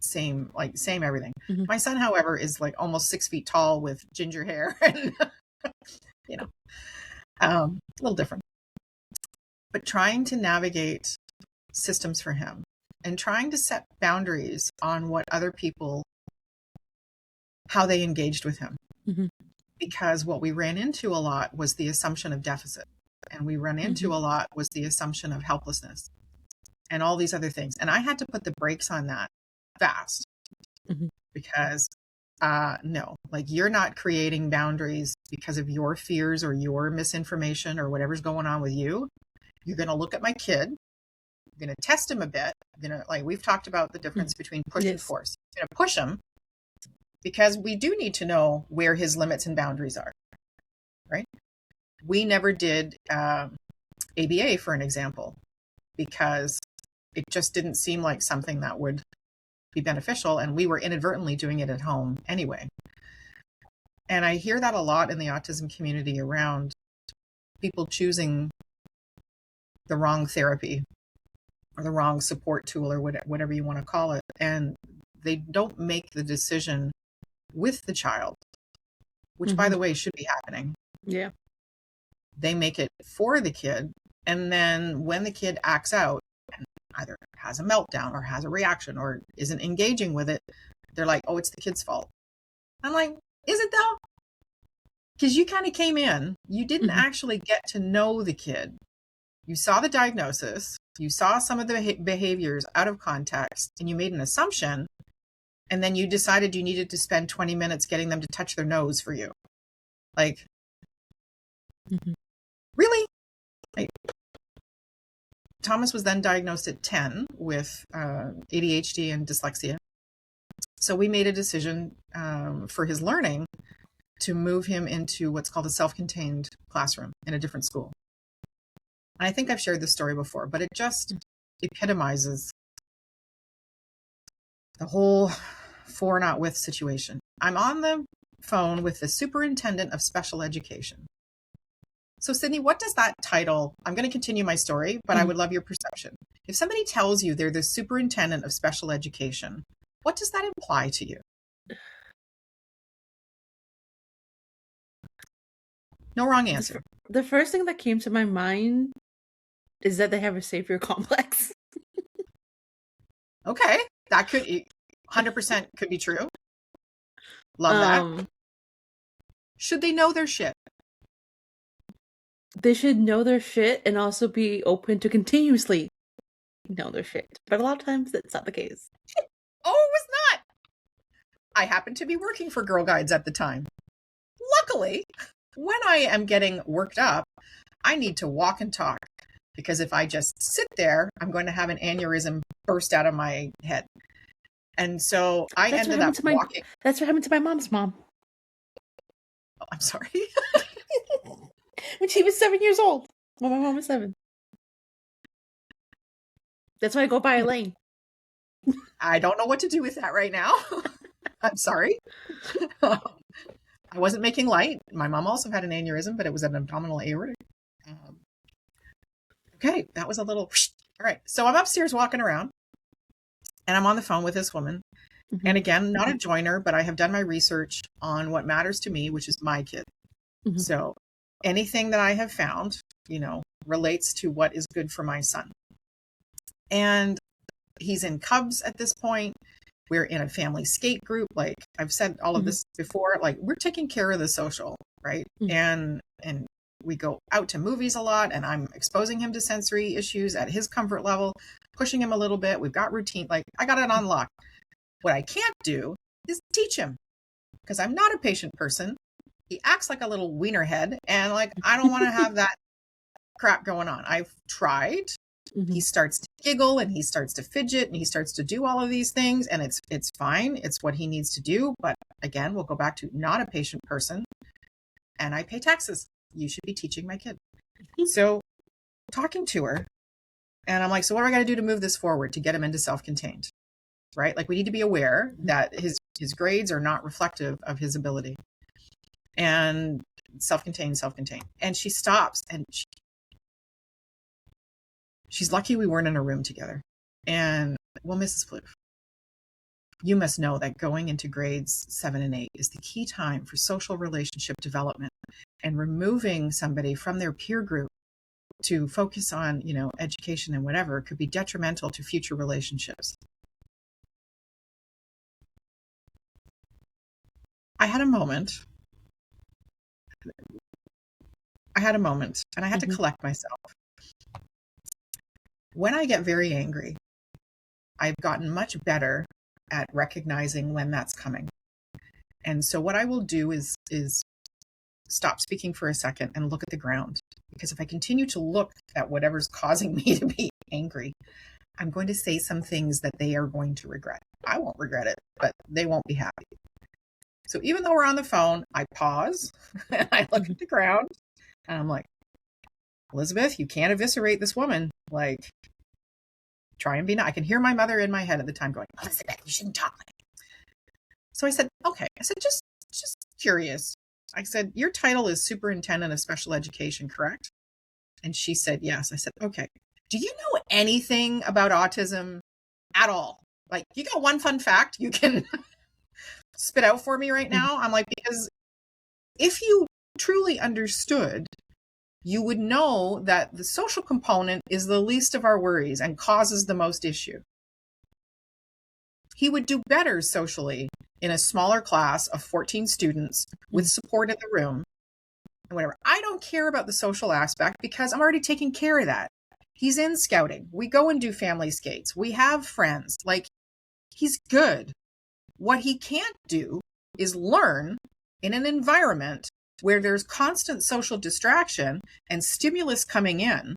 same everything. My son, however, is like almost 6 feet tall with ginger hair and, you know, a little different. But trying to navigate systems for him and trying to set boundaries on what other people, how they engaged with him. Because what we ran into a lot was the assumption of deficit. And we ran into a lot was the assumption of helplessness and all these other things. And I had to put the brakes on that fast because no, like, you're not creating boundaries because of your fears or your misinformation or whatever's going on with you. You're going to look at my kid. You're going to test him a bit. You're going to, like, we've talked about the difference between push and force. You're going to push him because we do need to know where his limits and boundaries are, right? We never did ABA, for an example, because it just didn't seem like something that would be beneficial, and we were inadvertently doing it at home anyway. And I hear that a lot in the autism community around people choosing the wrong therapy or the wrong support tool or whatever you want to call it. And they don't make the decision with the child, which, by the way, should be happening. Yeah. They make it for the kid. And then when the kid acts out and either has a meltdown or has a reaction or isn't engaging with it, they're like, oh, it's the kid's fault. I'm like, is it though? Because you kind of came in, you didn't actually get to know the kid. You saw the diagnosis, you saw some of the behaviors out of context, and you made an assumption. And then you decided you needed to spend 20 minutes getting them to touch their nose for you. Like, really? Like, Thomas was then diagnosed at 10 with ADHD and dyslexia. So we made a decision for his learning to move him into what's called a self-contained classroom in a different school. And I think I've shared this story before, but it just epitomizes the whole for not with situation. I'm on the phone with the superintendent of special education. So Sydney, what does that title, I'm going to continue my story, but I would love your perception. If somebody tells you they're the superintendent of special education, what does that imply to you? No wrong answer. The first thing that came to my mind is that they have a savior complex. Okay, that could 100% could be true. Love that. Should they know their shit? They should know their shit and also be open to continuously know their shit. But a lot of times that's not the case. Oh, it was not. I happened to be working for Girl Guides at the time. Luckily, when I am getting worked up, I need to walk and talk. because if I just sit there, I'm going to have an aneurysm burst out of my head. And so I ended up walking. That's what happened to my mom's mom. Oh, I'm sorry. When she was 7 years old. When my mom was 7. That's why I go by Elaine. I don't know what to do with that right now. I'm sorry. I wasn't making light. My mom also had an aneurysm, but it was an abdominal aortic. Okay, that was a little... All right, so I'm upstairs walking around, and I'm on the phone with this woman. Mm-hmm. And again, not a joiner, but I have done my research on what matters to me, which is my kid. Mm-hmm. So anything that I have found, relates to what is good for my son. And he's in Cubs at this point. We're in a family skate group. Like I've said all of this before, like we're taking care of the social, right? Mm-hmm. And we go out to movies a lot, and I'm exposing him to sensory issues at his comfort level, pushing him a little bit. We've got routine. Like I got it on lock. What I can't do is teach him, because I'm not a patient person. He acts like a little wiener head, and like I don't want to have that crap going on. I've tried. Mm-hmm. He starts to giggle, and he starts to fidget, and he starts to do all of these things, and it's fine. It's what he needs to do. But again, we'll go back to not a patient person, and I pay taxes. You should be teaching my kid. Mm-hmm. So talking to her, and I'm like, so what do I got to do to move this forward to get him into self-contained? Right? Like we need to be aware that his grades are not reflective of his ability. And self-contained. And she stops, and she's lucky we weren't in a room together. And, well, Mrs. Plouffe, you must know that going into grades 7 and 8 is the key time for social relationship development, and removing somebody from their peer group to focus on, education and whatever could be detrimental to future relationships. I had a moment, and I had to collect myself. When I get very angry, I've gotten much better at recognizing when that's coming. And so what I will do is stop speaking for a second and look at the ground. Because if I continue to look at whatever's causing me to be angry, I'm going to say some things that they are going to regret. I won't regret it, but they won't be happy. So even though we're on the phone, I pause and I look at the ground, and I'm like, Elizabeth, you can't eviscerate this woman. Like, try and be nice. I can hear my mother in my head at the time going, Elizabeth, you shouldn't talk like that. So I said, okay. I said, just curious. I said, your title is Superintendent of Special Education, correct? And she said, yes. I said, okay. Do you know anything about autism at all? Like, you got one fun fact you can spit out for me right now? I'm like, because if you truly understood, you would know that the social component is the least of our worries and causes the most issue. He would do better socially in a smaller class of 14 students with support in the room and whatever. I don't care about the social aspect because I'm already taking care of that. He's in scouting. We go and do family skates. We have friends. Like, he's good. What he can't do is learn in an environment where there's constant social distraction and stimulus coming in,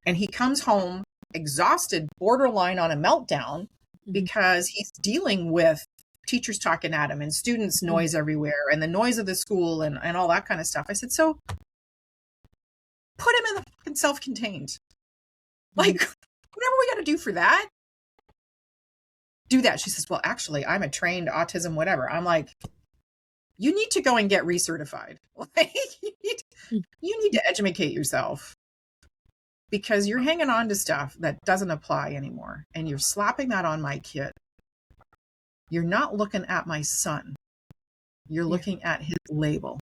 and he comes home exhausted, borderline on a meltdown, because he's dealing with teachers talking at him and students noise everywhere and the noise of the school and all that kind of stuff. I said, so put him in the fucking self-contained. Like, whatever we got to do for that, do that. She says, well, actually, I'm a trained autism, whatever. I'm like, you need to go and get recertified. Like, you need to educate yourself, because you're hanging on to stuff that doesn't apply anymore. And you're slapping that on my kid. You're not looking at my son. You're looking at his label.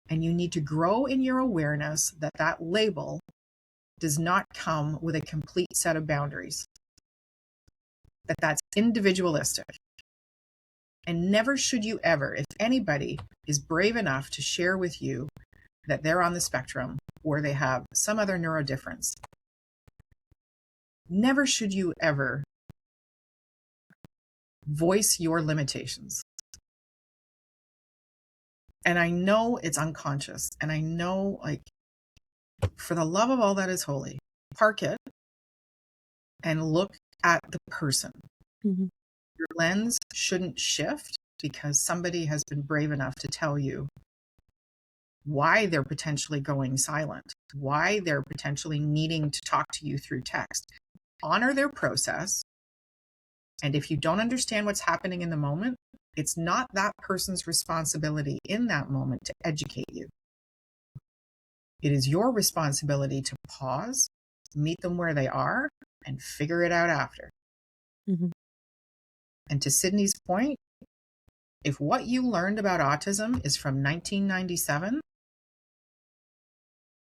And you need to grow in your awareness that that label does not come with a complete set of boundaries. That's individualistic. And never should you ever, if anybody is brave enough to share with you that they're on the spectrum or they have some other neurodifference, never should you ever voice your limitations. And I know it's unconscious, and I know, like, For the love of all that is holy, park it and look at the person. Mm-hmm. Your lens shouldn't shift because somebody has been brave enough to tell you why they're potentially going silent, why they're potentially needing to talk to you through text. Honor their process. And if you don't understand what's happening in the moment, it's not that person's responsibility in that moment to educate you. It is your responsibility to pause, meet them where they are, and figure it out after. Mm-hmm. And to Sydney's point, if what you learned about autism is from 1997,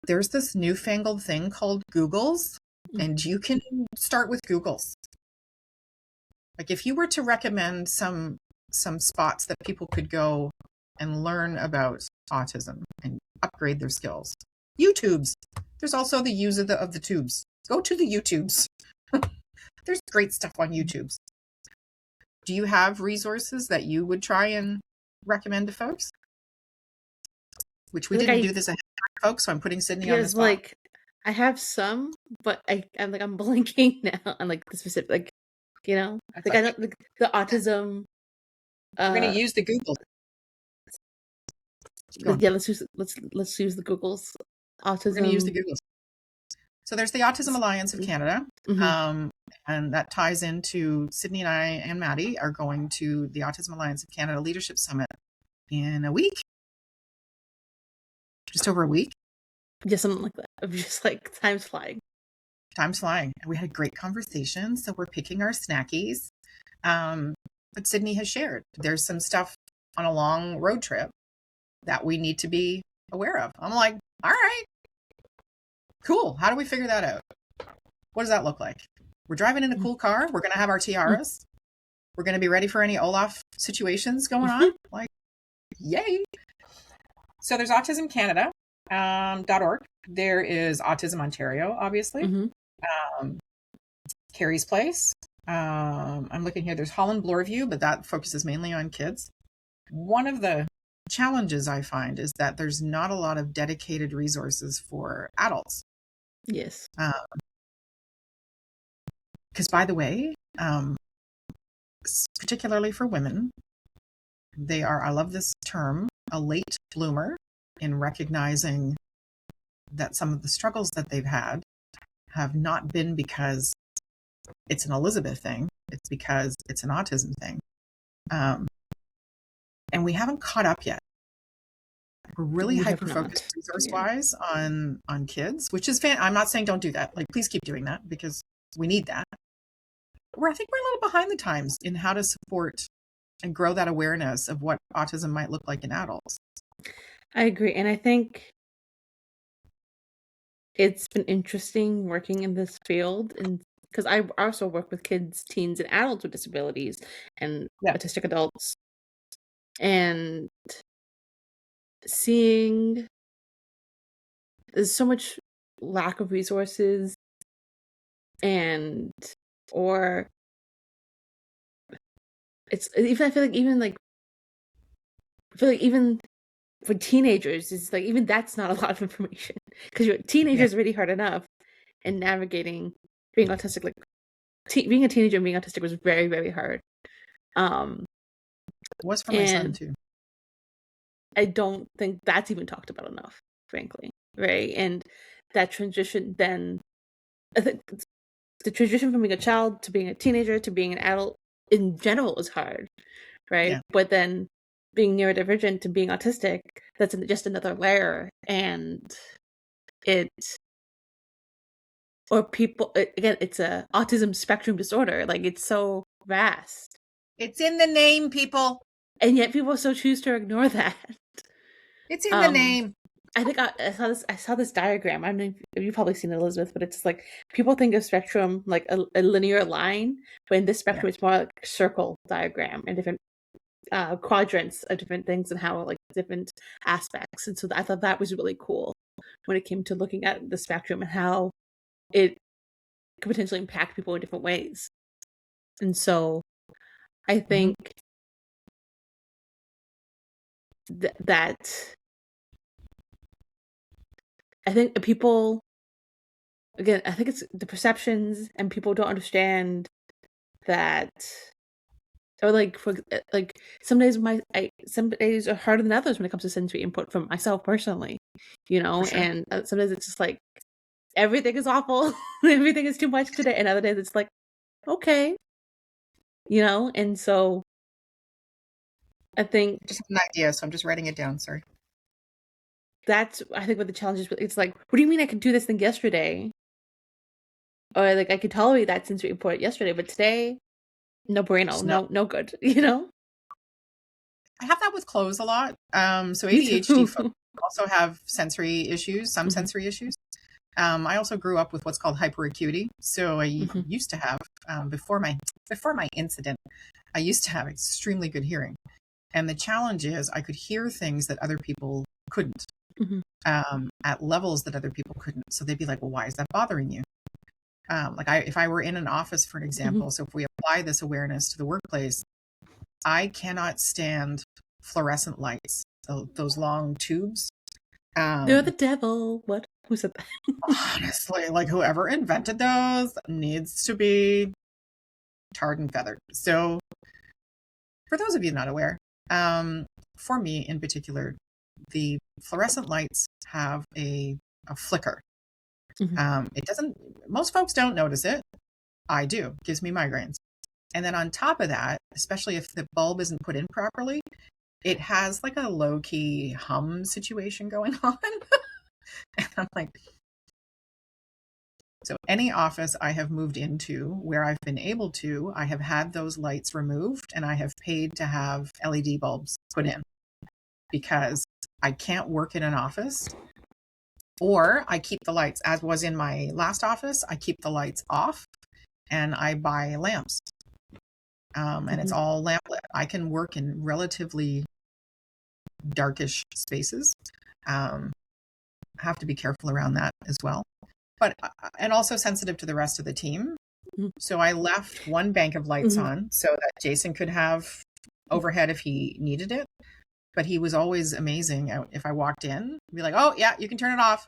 there's this newfangled thing called Googles, and you can start with Googles. Like if you were to recommend some spots that people could go and learn about autism and upgrade their skills, YouTubes. There's also the use of the tubes. Go to the YouTubes. There's great stuff on YouTubes. Do you have resources that you would try and recommend to folks? Which we didn't do this ahead of time, folks, so I'm putting Sydney on the spot. Like I have some, but I'm blanking now on like the specific, like, you know, That's like I know the autism. We're gonna use the Google. Yeah, let's use the Googles. Autism. We're gonna use the Googles. So there's the Autism Alliance of Canada, mm-hmm. And that ties into Sydney and I and Maddie are going to the Autism Alliance of Canada Leadership Summit in a week, just over a week. Yeah, something like that. Just like time's flying. Time's flying. And we had a great conversation. So we're picking our snackies. But Sydney has shared there's some stuff on a long road trip that we need to be aware of. I'm like, all right, cool. How do we figure that out? What does that look like? We're driving in a cool car. We're going to have our tiaras. We're going to be ready for any Olaf situations going on. Like, yay. So there's Autism Canada. .org. There is Autism Ontario, obviously. Carrie's Place. I'm looking here. There's Holland Bloorview, but that focuses mainly on kids. One of the challenges I find is that there's not a lot of dedicated resources for adults. Yes. Because, by the way, particularly for women, they are, I love this term, a late bloomer in recognizing that some of the struggles that they've had have not been because it's an Elizabeth thing. It's because it's an autism thing. And we haven't caught up yet. We're really hyper-focused resource-wise on kids, which is I'm not saying don't do that. Like, please keep doing that because we need that. I think we're a little behind the times in how to support and grow that awareness of what autism might look like in adults. I agree. And I think it's been interesting working in this field, and because I also work with kids, teens, and adults with disabilities and autistic adults, and seeing there's so much lack of resources or it's even, I feel like even for teenagers, it's like even that's not a lot of information because your teenagers already hard enough, and navigating being autistic, like being a teenager and being autistic was very, very hard. It was for my son too. I don't think that's even talked about enough, frankly, right? And that transition, then I think the transition from being a child to being a teenager to being an adult in general is hard, right? Yeah. But then being neurodivergent to being autistic, that's just another layer. And again, it's a autism spectrum disorder. Like, it's so vast. It's in the name, people. And yet people so choose to ignore that. It's in the name. I think I saw this diagram. I mean, you've probably seen it, Elizabeth, but it's like people think of spectrum like a linear line, but in this spectrum, it's more like a circle diagram and different quadrants of different things and how like different aspects. And so I thought that was really cool when it came to looking at the spectrum and how it could potentially impact people in different ways. And so I think that I think people, again, I think it's the perceptions, and people don't understand that, or like for like some days some days are harder than others when it comes to sensory input from myself personally, For sure. and some days it's just like everything is awful, everything is too much today, and other days it's like okay, and so I think Just have an idea, so I'm just writing it down. Sorry. that's, I think what the challenge is. It's like, what do you mean I could do this thing yesterday, or like I could tolerate that sensory input yesterday, but today no bueno, Just no good, I have that with clothes a lot. So Me ADHD too. folks also have sensory issues, some Mhm. sensory issues. I also grew up with what's called hyperacuity. So I Mhm. used to have, before my incident, I used to have extremely good hearing. And the challenge is I could hear things that other people couldn't, Mhm. at levels that other people couldn't. So they'd be like, well, why is that bothering you? If I were in an office, for an example, so if we apply this awareness to the workplace, I cannot stand fluorescent lights, those long tubes. You're the devil. What? Who said that? Honestly, like whoever invented those needs to be tarred and feathered. So, for those of you not aware, for me in particular, the fluorescent lights have a flicker. It doesn't. Most folks don't notice it. I do. It gives me migraines. And then on top of that, especially if the bulb isn't put in properly, it has like a low key hum situation going on. And I'm like, so any office I have moved into where I've been able to, I have had those lights removed and I have paid to have LED bulbs put in because I can't work in an office, or I keep the lights, as was in my last office, I keep the lights off and I buy lamps. And it's all lamp lit. I can work in relatively darkish spaces. Have to be careful around that as well. But and also sensitive to the rest of the team. So I left one bank of lights on so that Jason could have overhead if he needed it. But he was always amazing. If I walked in, be like, "Oh yeah, you can turn it off."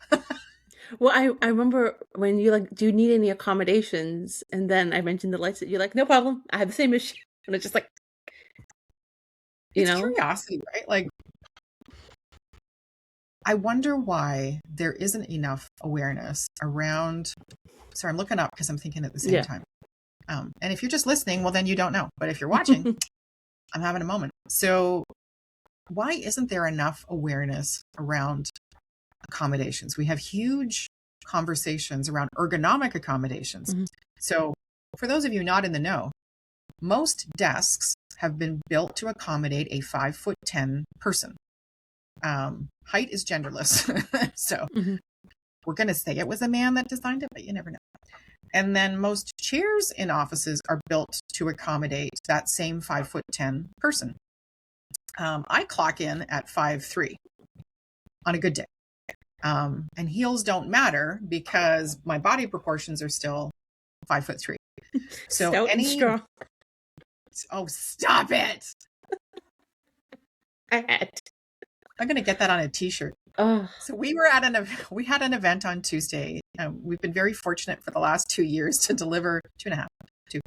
Well, I remember when you like, do you need any accommodations? And then I mentioned the lights that you're like, no problem. I have the same issue. And it's just like, It's curiosity, right? Like, I wonder why there isn't enough awareness around. Sorry, I'm looking up because I'm thinking at the same time. And if you're just listening, well, then you don't know. But if you're watching, I'm having a moment. So why isn't there enough awareness around accommodations? We have huge conversations around ergonomic accommodations. So for those of you not in the know, most desks have been built to accommodate a 5'10" person. Height is genderless. So we're going to say it was a man that designed it, but you never know. And then most chairs in offices are built to accommodate that same 5'10" person. I clock in at 5'3" on a good day. And heels don't matter because my body proportions are still 5'3". So stout and strong. Oh, stop it! I had. I'm gonna get that on a T-shirt. Oh. So we had an event on Tuesday. We've been very fortunate for the last 2 years to deliver 2.5 to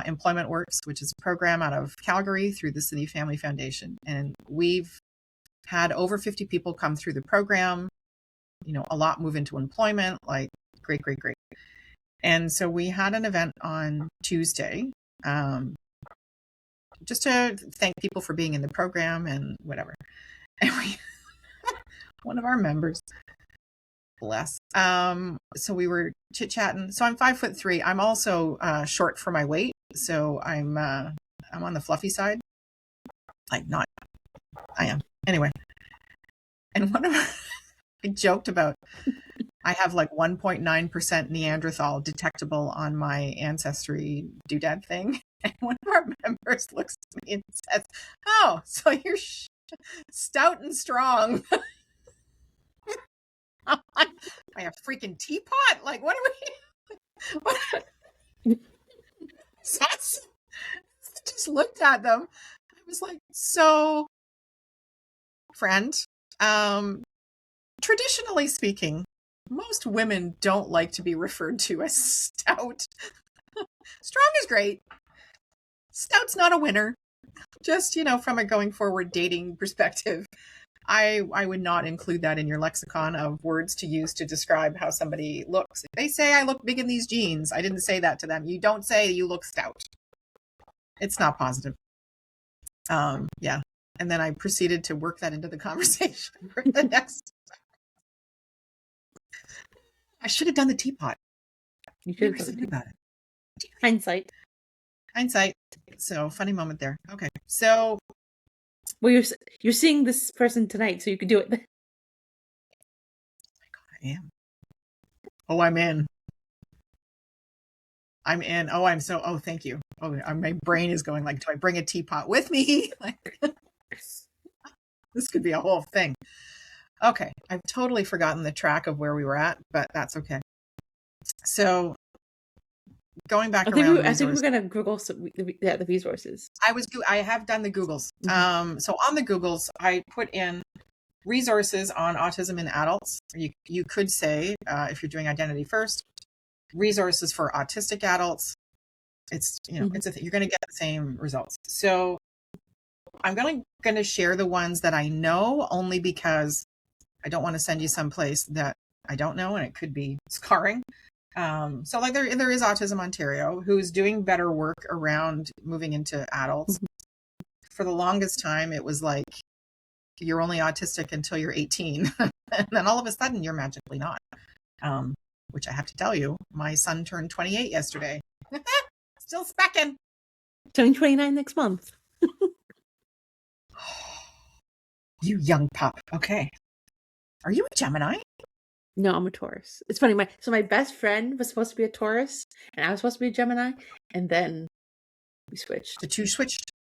Employment Works, which is a program out of Calgary through the City Family Foundation, and we've had over 50 people come through the program. A lot move into employment. Like great. And so we had an event on Tuesday, just to thank people for being in the program and whatever. And one of our members, bless. So we were chit-chatting. So I'm 5'3". I'm also short for my weight. So I'm on the fluffy side. Like not, I am. Anyway. And one of our, I joked about, I have like 1.9% Neanderthal detectable on my ancestry doodad thing. And one of our members looks at me and says, "Oh, so you're stout and strong." I'm like, by a freaking teapot? Like, what are we? What? So I just looked at them. I was like, "So, friend, traditionally speaking, most women don't like to be referred to as stout. Strong is great. Stout's not a winner. Just, from a going forward dating perspective, I would not include that in your lexicon of words to use to describe how somebody looks. If they say I look big in these jeans, I didn't say that to them. You don't say you look stout. It's not positive. Yeah. And then I proceeded to work that into the conversation for the next. I should have done the teapot. You should have thinking about it. Hindsight. So funny moment there. Okay. So. Well, you're seeing this person tonight, so you could do it. Oh my God, I am. Oh, I'm in. Oh, thank you. Oh, my brain is going like, do I bring a teapot with me? Like, this could be a whole thing. Okay. I've totally forgotten the track of where we were at, but that's okay. So going back I think we're going to Google the resources. I have done the Googles. Mm-hmm. So on the Googles, I put in resources on autism in adults. You could say, if you're doing identity first, resources for autistic adults. It's, mm-hmm. You're going to get the same results. So I'm going to share the ones that I know, only because I don't want to send you someplace that I don't know, and it could be scarring. So like there is Autism Ontario, who's doing better work around moving into adults. Mm-hmm. For the longest time, it was like, you're only autistic until you're 18. And then all of a sudden you're magically not. Which I have to tell you, my son turned 28 yesterday. Still specking. Turning 29 next month. You young pup. Okay. Are you a Gemini? No, I'm a Taurus. It's funny. My best friend was supposed to be a Taurus, and I was supposed to be a Gemini, and then we switched. The two switched?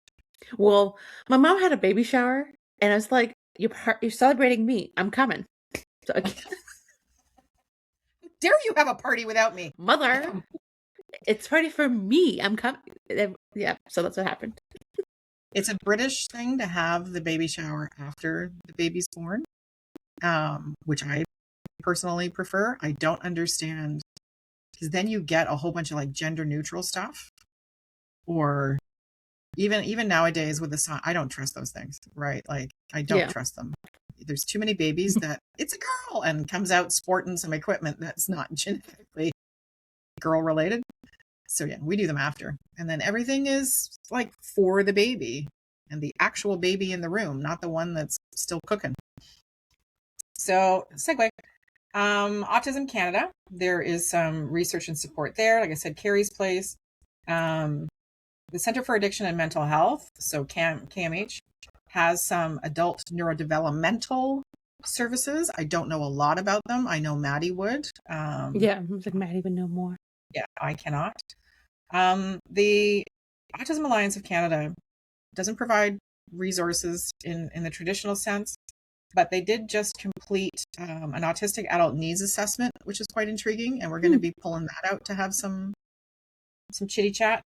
Well, my mom had a baby shower, and I was like, "You're celebrating me. I'm coming." So, dare you have a party without me, mother? It's party for me. I'm coming. Yeah, so that's what happened. It's a British thing to have the baby shower after the baby's born, which I personally prefer. I don't understand, because then you get a whole bunch of like gender neutral stuff, or even nowadays with the son, I don't trust those things, right? Like, I don't trust them. There's too many babies that it's a girl and comes out sporting some equipment that's not genetically girl related. So yeah, we do them after. And then everything is like for the baby and the actual baby in the room, not the one that's still cooking. So segue. Autism Canada, there is some research and support there. Like I said, Carrie's Place. The Center for Addiction and Mental Health, so CAMH, has some adult neurodevelopmental services. I don't know a lot about them. I know Maddie would. Yeah, I was like, Maddie would know more. Yeah, I cannot. The Autism Alliance of Canada doesn't provide resources in the traditional sense, but they did just complete an autistic adult needs assessment, which is quite intriguing, and we're going to be pulling that out to have some chitty chat.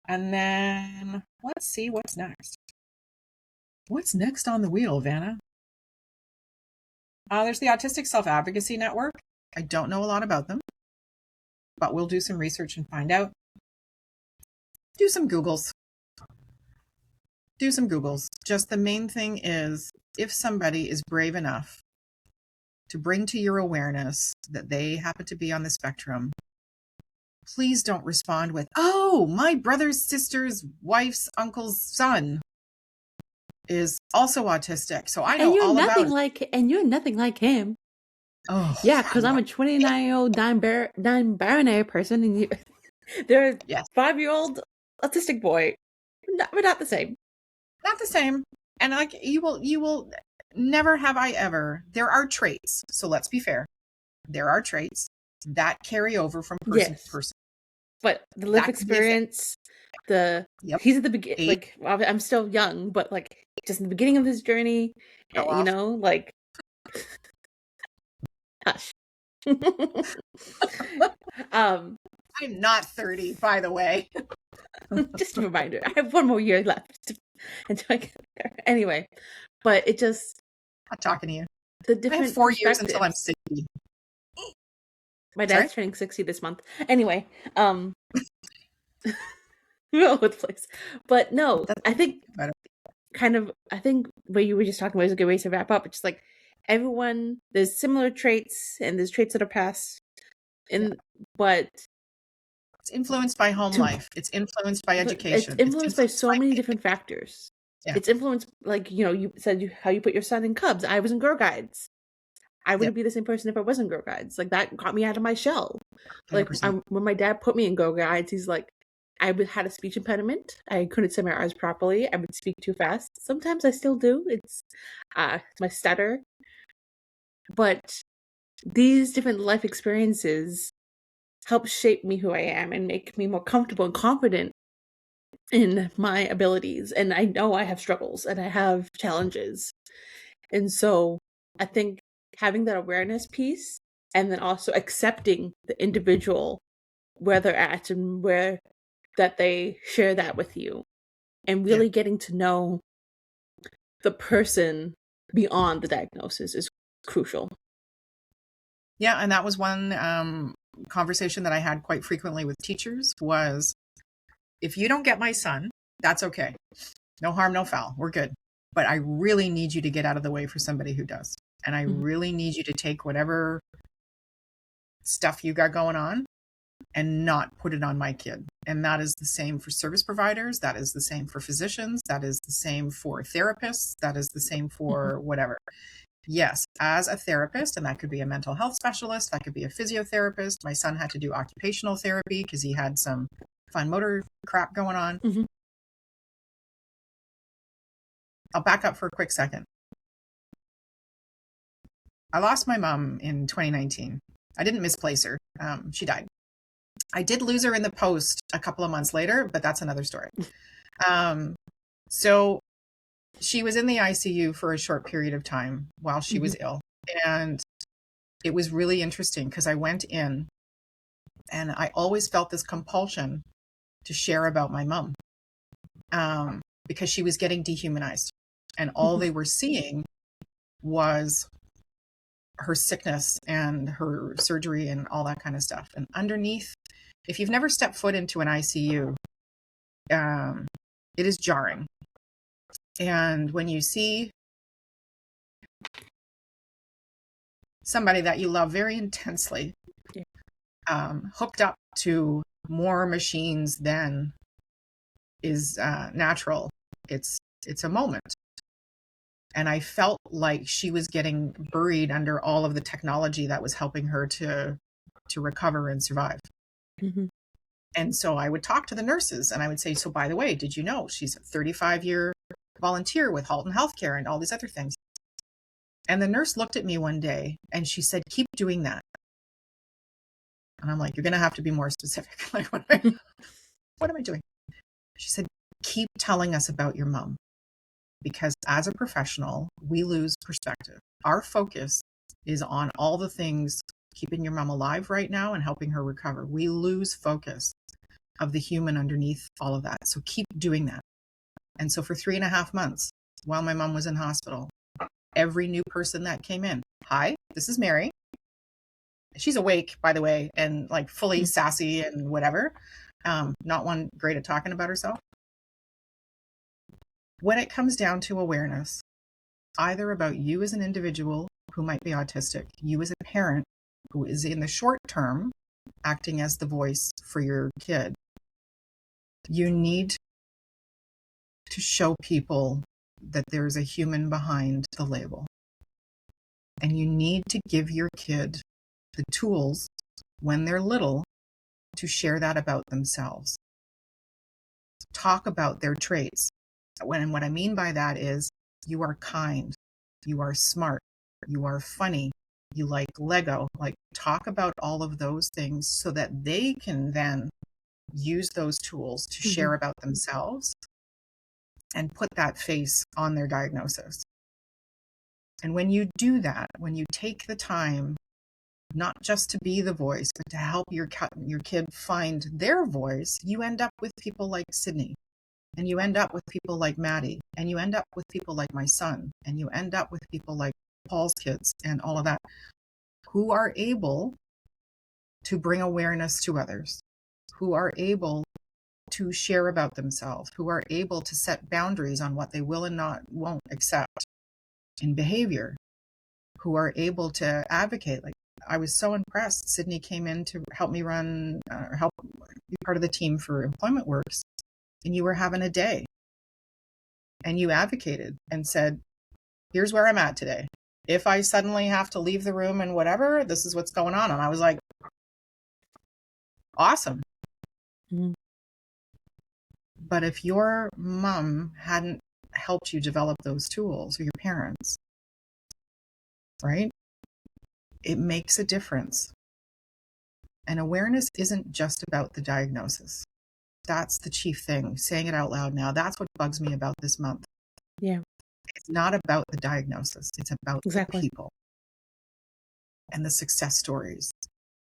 And then let's see what's next. What's next on the wheel, Vanna? There's the Autistic Self-Advocacy Network. I don't know a lot about them, but we'll do some research and find out. Do some Googles. Just the main thing is, if somebody is brave enough to bring to your awareness that they happen to be on the spectrum, please don't respond with, "Oh, my brother's sister's wife's uncle's son is also autistic, so I know all about it." And you're nothing like him. Oh, yeah, because I'm a 29-year-old non-binary person, and they're a 5-year-old autistic boy. We're not the same. Not the same. And like, you will never have I ever. There are traits. So let's be fair. There are traits that carry over from person to person. But the life experience, he's at the beginning. Like, I'm still young, but like, just in the beginning of his journey, like, hush. I'm not 30, by the way. Just a reminder, I have 1 more year left until I get there. Anyway, but it just... I'm talking to you. the I different have 4 years until I'm perspectives. 60. My Sorry? dad's turning 60 this month. Anyway, we're all over the place. But no, That's I think about it. I think what you were just talking about is a good way to wrap up. It's just like everyone, there's similar traits and there's traits that are passed Yeah. but It's influenced by home to life. It's influenced by but it's education. It's influenced by influenced so by many different factors. Yeah. It's influenced, like, you said how you put your son in Cubs. I was in Girl Guides. I Yep. wouldn't be the same person if I wasn't Girl Guides. Like, that got me out of my shell. Like, 100%. when my dad put me in Girl Guides, he's like, had a speech impediment. I couldn't say my R's properly. I would speak too fast. Sometimes I still do. It's my stutter. But these different life experiences help shape me who I am and make me more comfortable and confident in my abilities. And I know I have struggles and I have challenges. And so I think having that awareness piece and then also accepting the individual where they're at and where that they share that with you and really getting to know the person beyond the diagnosis is crucial. Yeah, and that was one conversation that I had quite frequently with teachers was, if you don't get my son, that's okay. No harm, no foul. We're good. But I really need you to get out of the way for somebody who does. And I really need you to take whatever stuff you got going on and not put it on my kid. And that is the same for service providers. That is the same for physicians. That is the same for therapists. That is the same for whatever. Yes, as a therapist, and that could be a mental health specialist, that could be a physiotherapist. My son had to do occupational therapy because he had some fine motor crap going on. I'll back up for a quick second. I lost my mom in 2019. I didn't misplace her. She died. I did lose her in the post a couple of months later, but that's another story. So she was in the ICU for a short period of time while she was ill. And it was really interesting because I went in and I always felt this compulsion to share about my mom because she was getting dehumanized. And all they were seeing was her sickness and her surgery and all that kind of stuff. And underneath, if you've never stepped foot into an ICU, it is jarring. And when you see somebody that you love very intensely hooked up to more machines than is natural, it's a moment. And I felt like she was getting buried under all of the technology that was helping her to recover and survive. And so I would talk to the nurses and I would say, so by the way, did you know she's a 35-year volunteer with Halton Healthcare and all these other things? And the nurse looked at me one day and she said, keep doing that. And I'm like, you're going to have to be more specific. Like, what am I doing? She said, keep telling us about your mom. Because as a professional, we lose perspective. Our focus is on all the things keeping your mom alive right now and helping her recover. We lose focus of the human underneath all of that. So keep doing that. And so for 3.5 months, while my mom was in hospital, every new person that came in, hi, this is Mary. She's awake, by the way, and like fully sassy and whatever. Not one great at talking about herself. When it comes down to awareness, either about you as an individual who might be autistic, you as a parent who is in the short term acting as the voice for your kid, you need to show people that there's a human behind the label. And you need to give your kid the tools when they're little to share that about themselves. Talk about their traits. And what I mean by that is you are kind, you are smart, you are funny, you like Lego. Like, talk about all of those things so that they can then use those tools to share about themselves and put that face on their diagnosis. And when you do that, when you take the time not just to be the voice, but to help your kid find their voice, you end up with people like Sydney. And you end up with people like Maddie, and you end up with people like my son, and you end up with people like Paul's kids and all of that, who are able to bring awareness to others, who are able to share about themselves, who are able to set boundaries on what they will and won't accept in behavior, who are able to advocate. Like, I was so impressed. Sydney came in to help me help be part of the team for Employment Works, and you were having a day, and you advocated and said, here's where I'm at today. If I suddenly have to leave the room and whatever, this is what's going on. And I was like, awesome. Mm-hmm. But if your mom hadn't helped you develop those tools, or your parents, right? It makes a difference. And awareness isn't just about the diagnosis. That's the chief thing. Saying it out loud now, that's what bugs me about this month. Yeah. It's not about the diagnosis. It's about Exactly. the people and the success stories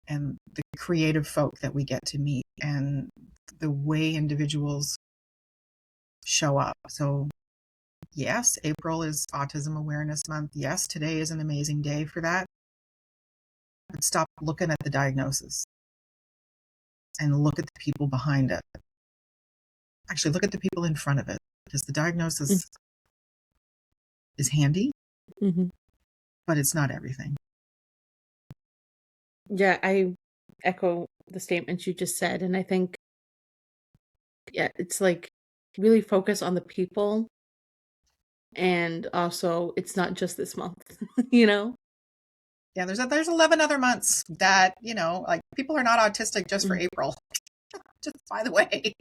and the creative folk that we get to meet and the way individuals show up. So yes, April is Autism Awareness Month. Yes, today is an amazing day for that. But stop looking at the diagnosis and look at the people behind it. Actually, look at the people in front of it, because the diagnosis is handy, but it's not everything. Yeah, I echo the statements you just said. And I think, yeah, it's like really focus on the people. And also, it's not just this month, you know? Yeah, there's 11 other months that, like, people are not autistic just for April. Just by the way.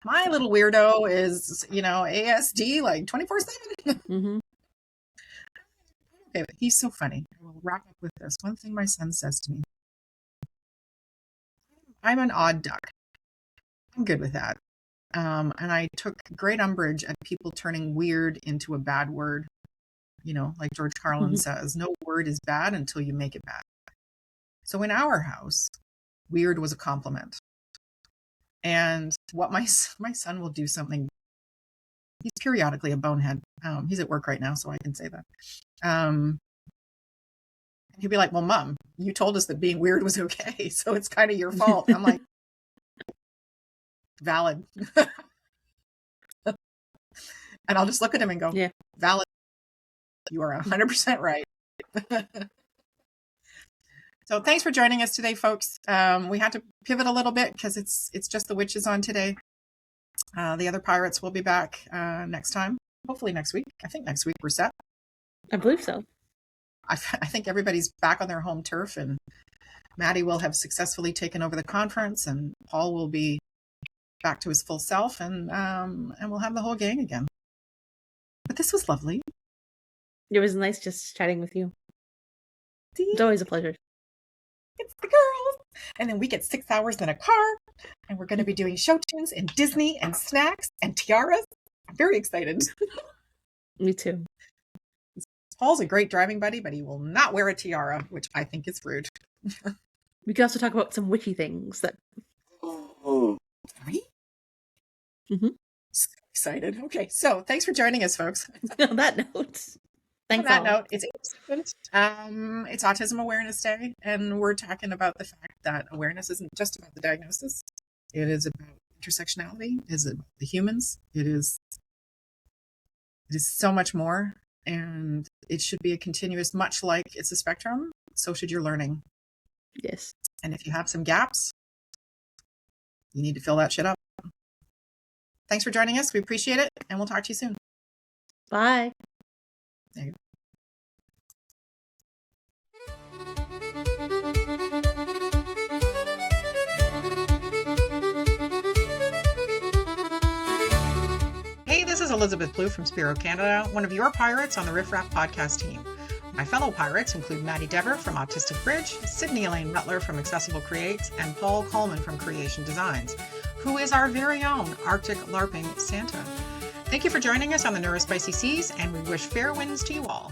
My little weirdo is, ASD like 24/7. Okay, but he's so funny. I will wrap up with this. One thing my son says to me: I'm an odd duck. I'm good with that. And I took great umbrage at people turning weird into a bad word. Like George Carlin says, no word is bad until you make it bad. So in our house, weird was a compliment. And what my son will do something, he's periodically a bonehead. He's at work right now, so I can say that. He'll be like, well, Mom, you told us that being weird was okay, so it's kind of your fault. I'm like, valid. And I'll just look at him and go, yeah, valid. You are 100% right. So thanks for joining us today, folks. We had to pivot a little bit because it's just the witches on today. The other pirates will be back next time, hopefully next week. I think next week we're set. I believe so. I think everybody's back on their home turf, and Maddie will have successfully taken over the conference, and Paul will be back to his full self, and we'll have the whole gang again. But this was lovely. It was nice just chatting with you. See? It's always a pleasure. It's the girls. And then we get 6 hours in a car, and we're going to be doing show tunes and Disney and snacks and tiaras. I'm very excited. Me too. Paul's a great driving buddy, but he will not wear a tiara, which I think is rude. We can also talk about some witchy things that. Oh, right? So excited. Okay, so thanks for joining us, folks. On that note, thanks. On that note, it's Autism Awareness Day, and we're talking about the fact that awareness isn't just about the diagnosis. It is about intersectionality. It is about the humans. It is so much more, and it should be a continuous, much like it's a spectrum, so should your learning. Yes. And if you have some gaps, you need to fill that shit up. Thanks for joining us. We appreciate it, and we'll talk to you soon. Bye. There you go. Hey, this is Elizabeth Blue from Spiro Canada, one of your pirates on the Riff Raff podcast team. My fellow pirates include Maddie Dever from Autistic Bridge, Sydney Elaine Nuttler from Accessible Creates, and Paul Coleman from Creation Designs, who is our very own Arctic LARPing Santa. Thank you for joining us on the Neurospicy Seas, and we wish fair winds to you all.